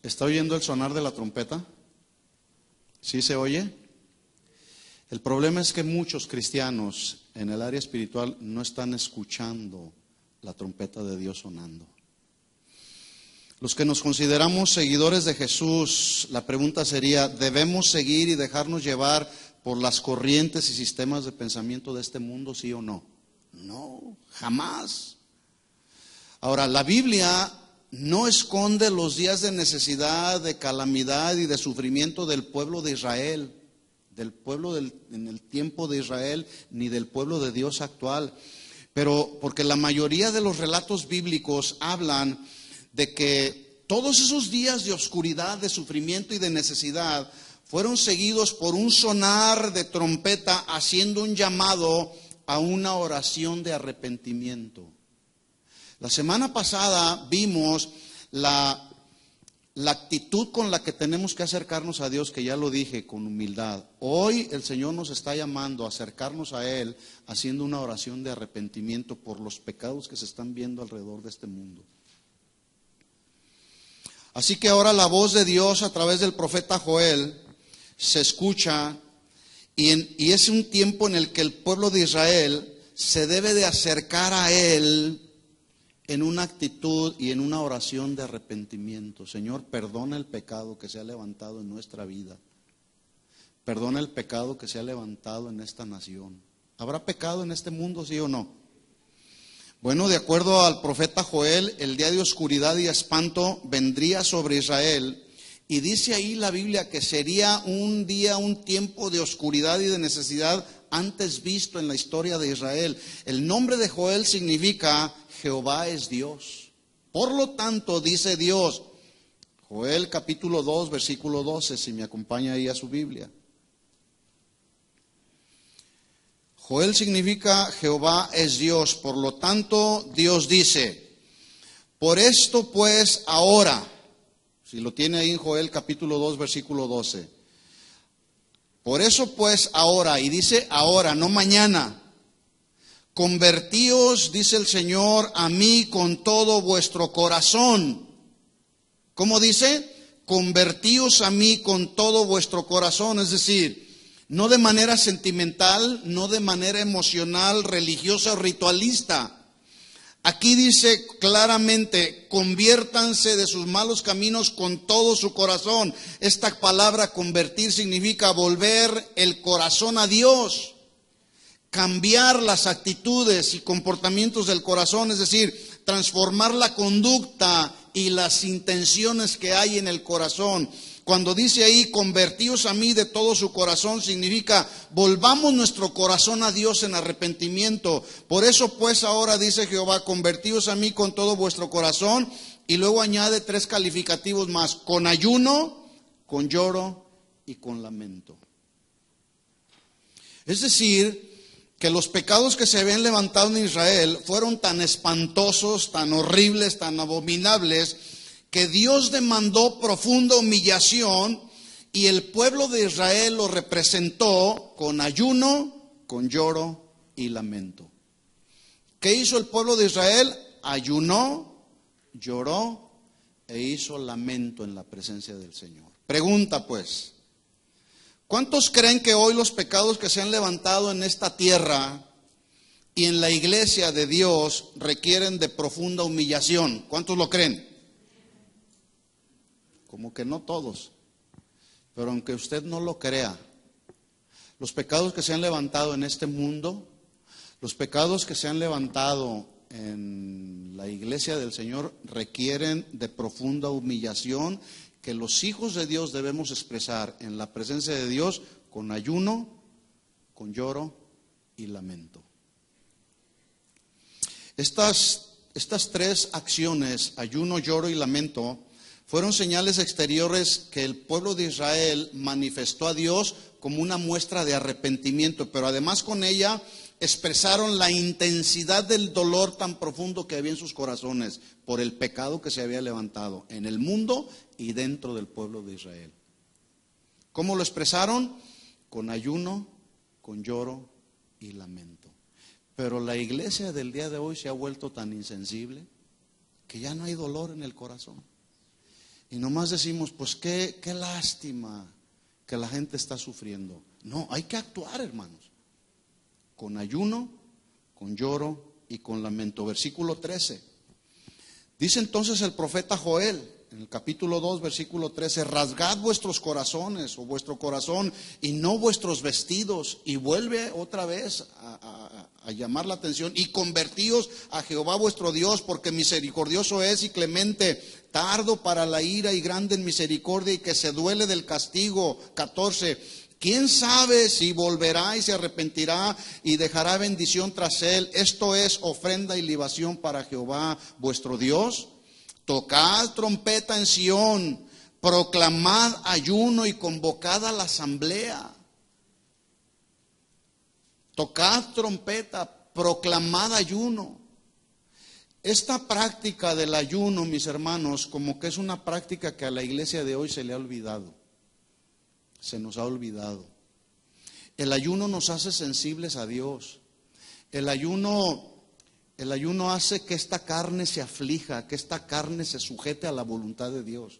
¿Está oyendo el sonar de la trompeta? ¿Sí se oye? El problema es que muchos cristianos en el área espiritual no están escuchando la trompeta de Dios sonando. Los que nos consideramos seguidores de Jesús, la pregunta sería, ¿debemos seguir y dejarnos llevar por las corrientes y sistemas de pensamiento de este mundo, sí o no? No, jamás. Ahora, la Biblia no esconde los días de necesidad, de calamidad y de sufrimiento del pueblo de Israel, en el tiempo de Israel, ni del pueblo de Dios actual. Pero porque la mayoría de los relatos bíblicos hablan de que todos esos días de oscuridad, de sufrimiento y de necesidad fueron seguidos por un sonar de trompeta haciendo un llamado a una oración de arrepentimiento. La semana pasada vimos la actitud con la que tenemos que acercarnos a Dios, que ya lo dije, con humildad. Hoy el Señor nos está llamando a acercarnos a Él haciendo una oración de arrepentimiento por los pecados que se están viendo alrededor de este mundo. Así que ahora la voz de Dios a través del profeta Joel se escucha y es un tiempo en el que el pueblo de Israel se debe de acercar a Él en una actitud y en una oración de arrepentimiento. Señor, perdona el pecado que se ha levantado en nuestra vida. Perdona el pecado que se ha levantado en esta nación. ¿Habrá pecado en este mundo, sí o no? Bueno, de acuerdo al profeta Joel, el día de oscuridad y espanto vendría sobre Israel. Y dice ahí la Biblia que sería un día, un tiempo de oscuridad y de necesidad antes visto en la historia de Israel. El nombre de Joel significa Jehová es Dios. Por lo tanto, dice Dios, Joel capítulo 2, versículo 12, si me acompaña ahí a su Biblia. Joel significa Jehová es Dios. Por lo tanto, Dios dice, por esto pues ahora, si lo tiene ahí en Joel capítulo 2, versículo 12. Por eso pues ahora, y dice ahora, no mañana, convertíos, dice el Señor, a mí con todo vuestro corazón. ¿Cómo dice? Convertíos a mí con todo vuestro corazón, es decir, no de manera sentimental, no de manera emocional, religiosa o ritualista. Aquí dice claramente, conviértanse de sus malos caminos con todo su corazón. Esta palabra convertir significa volver el corazón a Dios, cambiar las actitudes y comportamientos del corazón, es decir, transformar la conducta y las intenciones que hay en el corazón. Cuando dice ahí, convertíos a mí de todo su corazón, significa, volvamos nuestro corazón a Dios en arrepentimiento. Por eso pues ahora dice Jehová, convertíos a mí con todo vuestro corazón. Y luego añade 3 calificativos más, con ayuno, con lloro y con lamento. Es decir, que los pecados que se habían levantado en Israel fueron tan espantosos, tan horribles, tan abominables, que Dios demandó profunda humillación y el pueblo de Israel lo representó con ayuno, con lloro y lamento. ¿Qué hizo el pueblo de Israel? Ayunó, lloró e hizo lamento en la presencia del Señor. Pregunta pues, ¿cuántos creen que hoy los pecados que se han levantado en esta tierra y en la iglesia de Dios requieren de profunda humillación? ¿Cuántos lo creen? Como que no todos, pero aunque usted no lo crea, los pecados que se han levantado en este mundo, los pecados que se han levantado en la iglesia del Señor requieren de profunda humillación que los hijos de Dios debemos expresar en la presencia de Dios con ayuno, con lloro y lamento. Estas 3 acciones, ayuno, lloro y lamento, fueron señales exteriores que el pueblo de Israel manifestó a Dios como una muestra de arrepentimiento, pero además con ella expresaron la intensidad del dolor tan profundo que había en sus corazones por el pecado que se había levantado en el mundo y dentro del pueblo de Israel. ¿Cómo lo expresaron? Con ayuno, con lloro y lamento. Pero la iglesia del día de hoy se ha vuelto tan insensible que ya no hay dolor en el corazón. Y nomás decimos, pues qué lástima que la gente está sufriendo. No, hay que actuar, hermanos. Con ayuno, con lloro y con lamento. Versículo 13. Dice entonces el profeta Joel, en el capítulo 2, versículo 13, rasgad vuestros corazones o vuestro corazón y no vuestros vestidos. Y vuelve otra vez a llamar la atención, y convertíos a Jehová vuestro Dios, porque misericordioso es y clemente, tardo para la ira y grande en misericordia, y que se duele del castigo. 14. ¿Quién sabe si volverá y se arrepentirá y dejará bendición tras él? Esto es ofrenda y libación para Jehová vuestro Dios. Tocad trompeta en Sión, proclamad ayuno y convocad a la asamblea. Tocad trompeta, proclamad ayuno. Esta práctica del ayuno, mis hermanos, como que es una práctica que a la iglesia de hoy se le ha olvidado. Se nos ha olvidado. El ayuno nos hace sensibles a Dios. El ayuno hace que esta carne se aflija, que esta carne se sujete a la voluntad de Dios.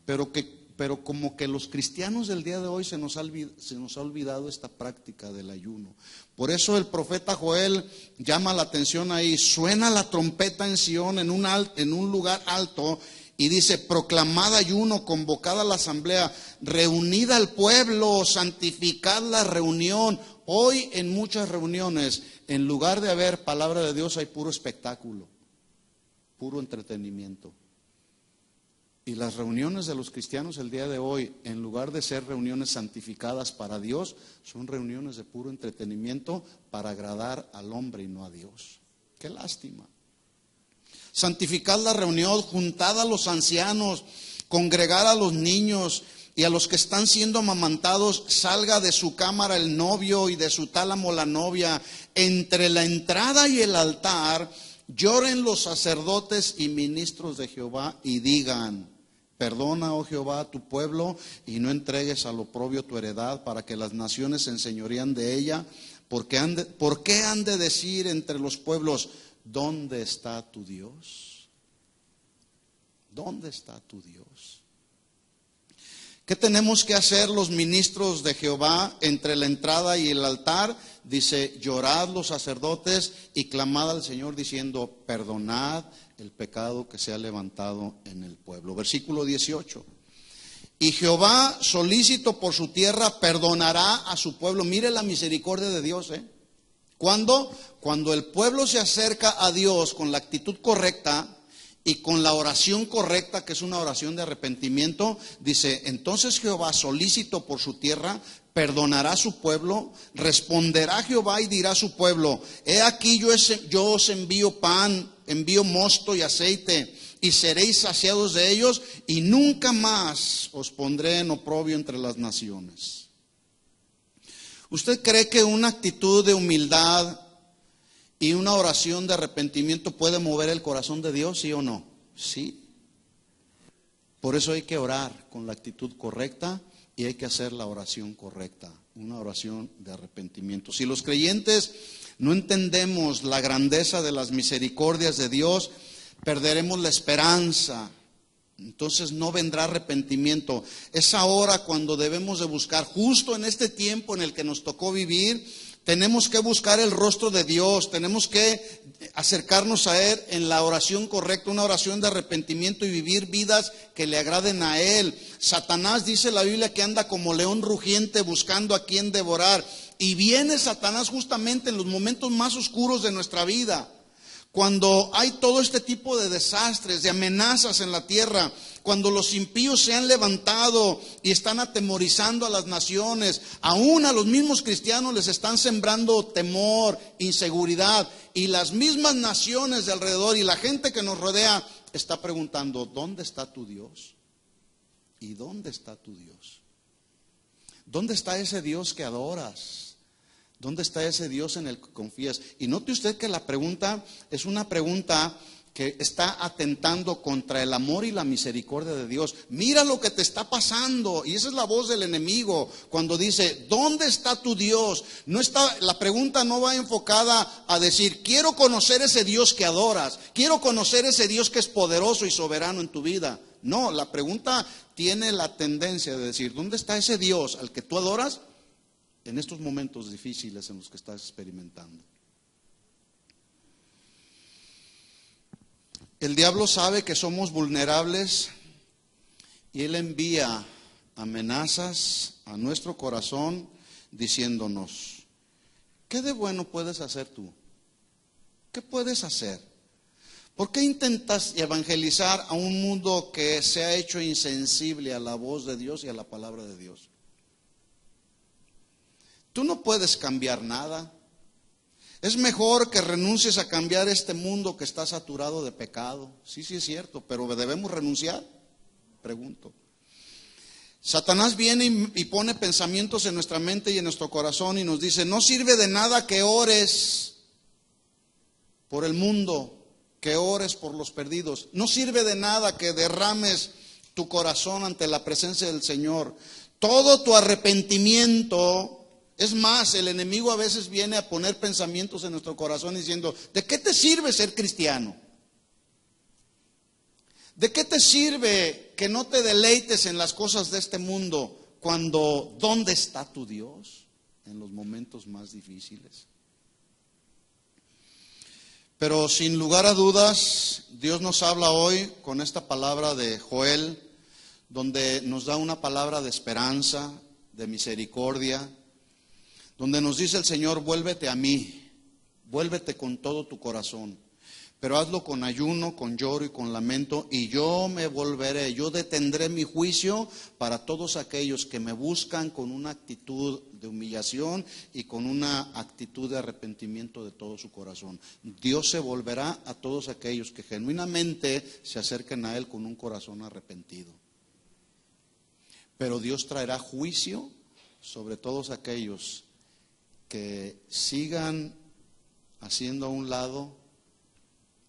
Pero como que los cristianos del día de hoy se nos ha olvidado esta práctica del ayuno. Por eso el profeta Joel llama la atención ahí: suena la trompeta en Sión, en un lugar alto, y dice: proclamad ayuno, convocad a la asamblea, reunid al pueblo, santificad la reunión. Hoy en muchas reuniones, en lugar de haber palabra de Dios, hay puro espectáculo, puro entretenimiento. Y las reuniones de los cristianos el día de hoy, en lugar de ser reuniones santificadas para Dios, son reuniones de puro entretenimiento para agradar al hombre y no a Dios. Qué lástima. Santificad la reunión, juntad a los ancianos, congregad a los niños y a los que están siendo amamantados. Salga de su cámara el novio y de su tálamo la novia. Entre la entrada y el altar lloren los sacerdotes y ministros de Jehová y digan: perdona, oh Jehová, a tu pueblo, y no entregues al oprobio tu heredad, para que las naciones se enseñorían de ella. ¿Por qué han de decir entre los pueblos: ¿dónde está tu Dios? ¿Dónde está tu Dios? ¿Qué tenemos que hacer los ministros de Jehová entre la entrada y el altar? Dice: llorad los sacerdotes y clamad al Señor diciendo: perdonad el pecado que se ha levantado en el pueblo. Versículo 18. Y Jehová, solícito por su tierra, perdonará a su pueblo. Mire la misericordia de Dios, ¿Cuándo? Cuando el pueblo se acerca a Dios con la actitud correcta y con la oración correcta, que es una oración de arrepentimiento. Dice: entonces Jehová, solícito por su tierra, perdonará a su pueblo. Responderá Jehová y dirá a su pueblo: he aquí yo os envío pan, envío mosto y aceite, y seréis saciados de ellos, y nunca más os pondré en oprobio entre las naciones. ¿Usted cree que una actitud de humildad y una oración de arrepentimiento puede mover el corazón de Dios, sí o no? Sí. Por eso hay que orar con la actitud correcta y hay que hacer la oración correcta, una oración de arrepentimiento. Si los creyentes no entendemos la grandeza de las misericordias de Dios, perderemos la esperanza. Entonces no vendrá arrepentimiento. Es ahora cuando debemos de buscar, justo en este tiempo en el que nos tocó vivir, tenemos que buscar el rostro de Dios, tenemos que acercarnos a Él en la oración correcta, una oración de arrepentimiento y vivir vidas que le agraden a Él. Satanás, dice la Biblia, que anda como león rugiente buscando a quien devorar. Y viene Satanás justamente en los momentos más oscuros de nuestra vida. Cuando hay todo este tipo de desastres, de amenazas en la tierra, cuando los impíos se han levantado y están atemorizando a las naciones, aún a los mismos cristianos les están sembrando temor, inseguridad, y las mismas naciones de alrededor y la gente que nos rodea está preguntando: ¿dónde está tu Dios? ¿Y dónde está tu Dios? ¿Dónde está ese Dios que adoras? ¿Dónde está ese Dios en el que confías? Y note usted que la pregunta es una pregunta que está atentando contra el amor y la misericordia de Dios. Mira lo que te está pasando. Y esa es la voz del enemigo cuando dice: ¿dónde está tu Dios? La pregunta no va enfocada a decir: quiero conocer ese Dios que adoras, quiero conocer ese Dios que es poderoso y soberano en tu vida. No, la pregunta tiene la tendencia de decir: ¿dónde está ese Dios al que tú adoras en estos momentos difíciles en los que estás experimentando? El diablo sabe que somos vulnerables y él envía amenazas a nuestro corazón diciéndonos: ¿Qué de bueno puedes hacer tú? ¿Qué puedes hacer? ¿Por qué intentas evangelizar a un mundo que se ha hecho insensible a la voz de Dios y a la palabra de Dios? Tú no puedes cambiar nada. Es mejor que renuncies a cambiar este mundo que está saturado de pecado. Sí, sí es cierto, pero ¿debemos renunciar? Pregunto. Satanás viene y pone pensamientos en nuestra mente y en nuestro corazón y nos dice, no sirve de nada que ores por el mundo, que ores por los perdidos. No sirve de nada que derrames tu corazón ante la presencia del Señor. Todo tu arrepentimiento, es más, el enemigo a veces viene a poner pensamientos en nuestro corazón diciendo, ¿de qué te sirve ser cristiano? ¿De qué te sirve que no te deleites en las cosas de este mundo cuando ¿dónde está tu Dios en los momentos más difíciles? Pero sin lugar a dudas, Dios nos habla hoy con esta palabra de Joel, donde nos da una palabra de esperanza, de misericordia, donde nos dice el Señor, vuélvete a mí, vuélvete con todo tu corazón, pero hazlo con ayuno, con lloro y con lamento, y yo me volveré, yo detendré mi juicio para todos aquellos que me buscan con una actitud de humillación y con una actitud de arrepentimiento de todo su corazón. Dios se volverá a todos aquellos que genuinamente se acerquen a Él con un corazón arrepentido. Pero Dios traerá juicio sobre todos aquellos que sigan haciendo a un lado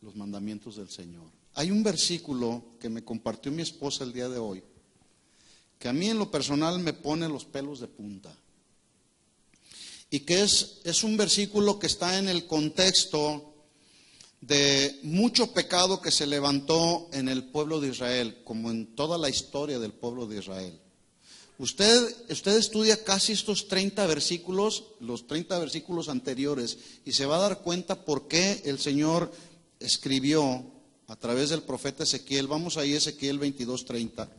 los mandamientos del Señor. Hay un versículo que me compartió mi esposa el día de hoy, que a mí en lo personal me pone los pelos de punta. Y que es un versículo que está en el contexto de mucho pecado que se levantó en el pueblo de Israel, como en toda la historia del pueblo de Israel. Usted estudia casi estos 30 versículos, los 30 versículos anteriores, y se va a dar cuenta por qué el Señor escribió a través del profeta Ezequiel. Vamos ahí, Ezequiel 22:30.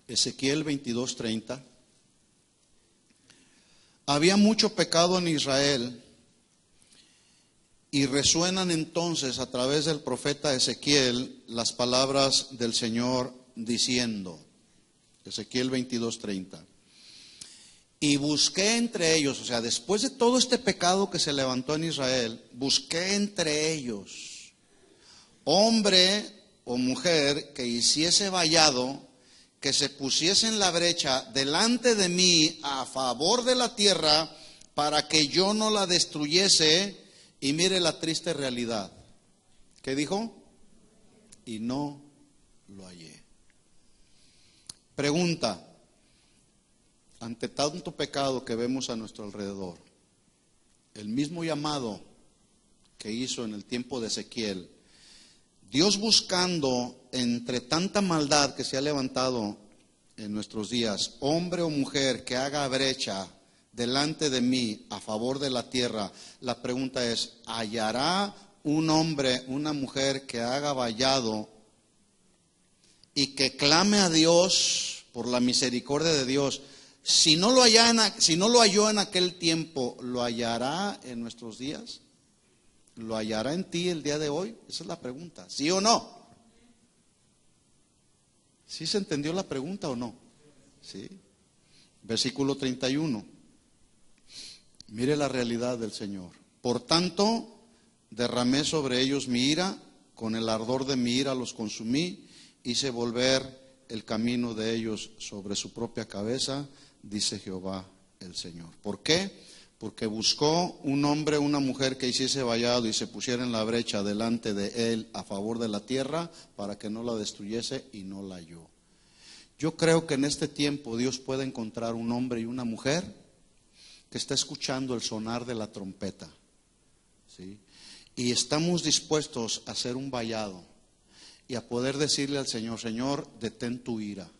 Ezequiel 22:30. Había mucho pecado en Israel. Y resuenan entonces a través del profeta Ezequiel las palabras del Señor diciendo, Ezequiel 22:30, y busqué entre ellos, o sea, después de todo este pecado que se levantó en Israel, busqué entre ellos hombre o mujer que hiciese vallado, que se pusiese en la brecha delante de mí a favor de la tierra, para que yo no la destruyese. Y mire la triste realidad. ¿Qué dijo? Y no lo hallé. Pregunta, ante tanto pecado que vemos a nuestro alrededor, el mismo llamado que hizo en el tiempo de Ezequiel, Dios buscando entre tanta maldad que se ha levantado en nuestros días, hombre o mujer que haga brecha delante de mí a favor de la tierra, la pregunta es, ¿hallará un hombre, una mujer que haga vallado y que clame a Dios por la misericordia de Dios? Si no lo halló en aquel tiempo, ¿lo hallará en nuestros días? ¿Lo hallará en ti el día de hoy? Esa es la pregunta, ¿sí o no? ¿Sí se entendió la pregunta o no? Sí. Versículo 31. Mire la realidad del Señor. Por tanto, derramé sobre ellos mi ira, con el ardor de mi ira los consumí, hice volver el camino de ellos sobre su propia cabeza, dice Jehová el Señor. ¿Por qué? Porque buscó un hombre, una mujer que hiciese vallado y se pusiera en la brecha delante de él a favor de la tierra para que no la destruyese, y no la halló. Yo creo que en este tiempo Dios puede encontrar un hombre y una mujer que está escuchando el sonar de la trompeta, ¿sí? Y estamos dispuestos a hacer un vallado y a poder decirle al Señor, Señor, detén tu ira,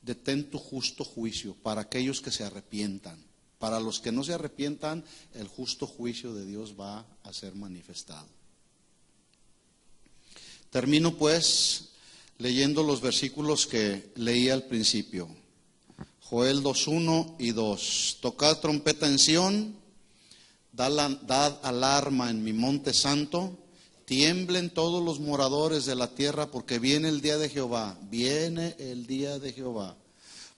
detén tu justo juicio para aquellos que se arrepientan. Para los que no se arrepientan, el justo juicio de Dios va a ser manifestado. Termino pues leyendo los versículos que leí al principio. Joel 2:1 y 2. Tocad trompeta en Sión, dad alarma en mi monte santo, tiemblen todos los moradores de la tierra, porque viene el día de Jehová, viene el día de Jehová,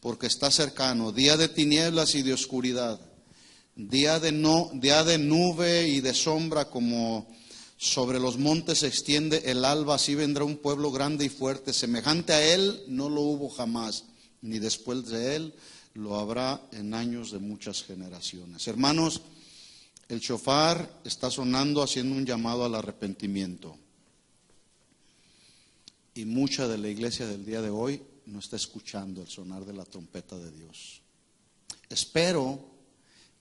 porque está cercano, día de tinieblas y de oscuridad, día de nube y de sombra, como sobre los montes se extiende el alba, así vendrá un pueblo grande y fuerte, semejante a él no lo hubo jamás, ni después de él lo habrá en años de muchas generaciones. Hermanos, el shofar está sonando, haciendo un llamado al arrepentimiento. Y mucha de la iglesia del día de hoy no está escuchando el sonar de la trompeta de Dios. Espero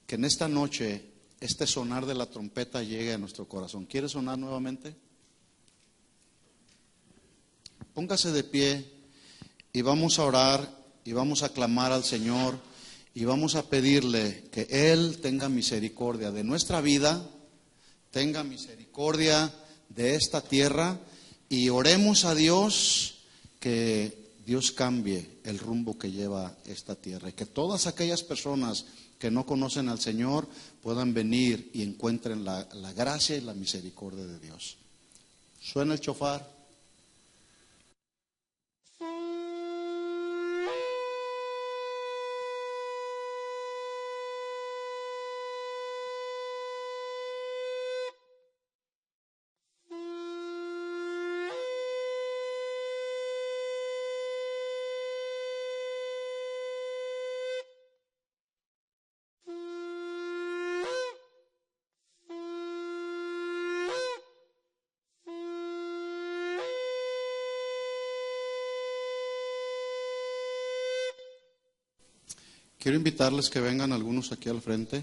que en esta noche este sonar de la trompeta llegue a nuestro corazón. ¿Quiere sonar nuevamente? Póngase de pie y vamos a orar y vamos a clamar al Señor y vamos a pedirle que Él tenga misericordia de nuestra vida, tenga misericordia de esta tierra, y oremos a Dios que Dios cambie el rumbo que lleva esta tierra, y que todas aquellas personas que no conocen al Señor puedan venir y encuentren la gracia y la misericordia de Dios. Suena el shofar. Quiero invitarles que vengan algunos aquí al frente.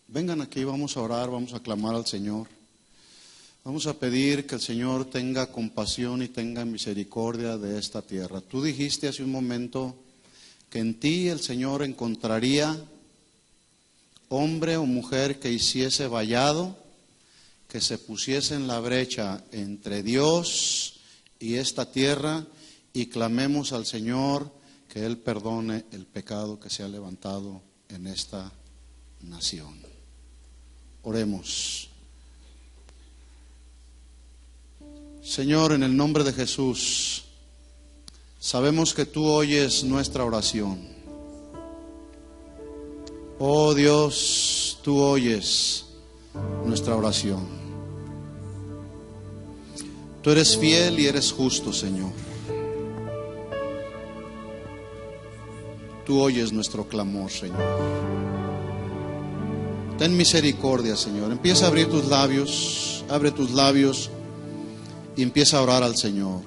Vengan aquí, vamos a orar, vamos a clamar al Señor. Vamos a pedir que el Señor tenga compasión y tenga misericordia de esta tierra. Tú dijiste hace un momento que en ti el Señor encontraría hombre o mujer que hiciese vallado, que se pusiese en la brecha entre Dios y esta tierra, y clamemos al Señor que Él perdone el pecado que se ha levantado en esta nación. Oremos. Señor, en el nombre de Jesús, sabemos que Tú oyes nuestra oración. Oh Dios, Tú oyes nuestra oración. Tú eres fiel y eres justo, Señor. Tú oyes nuestro clamor, Señor. Ten misericordia, Señor. Empieza a abrir tus labios, abre tus labios y empieza a orar al Señor.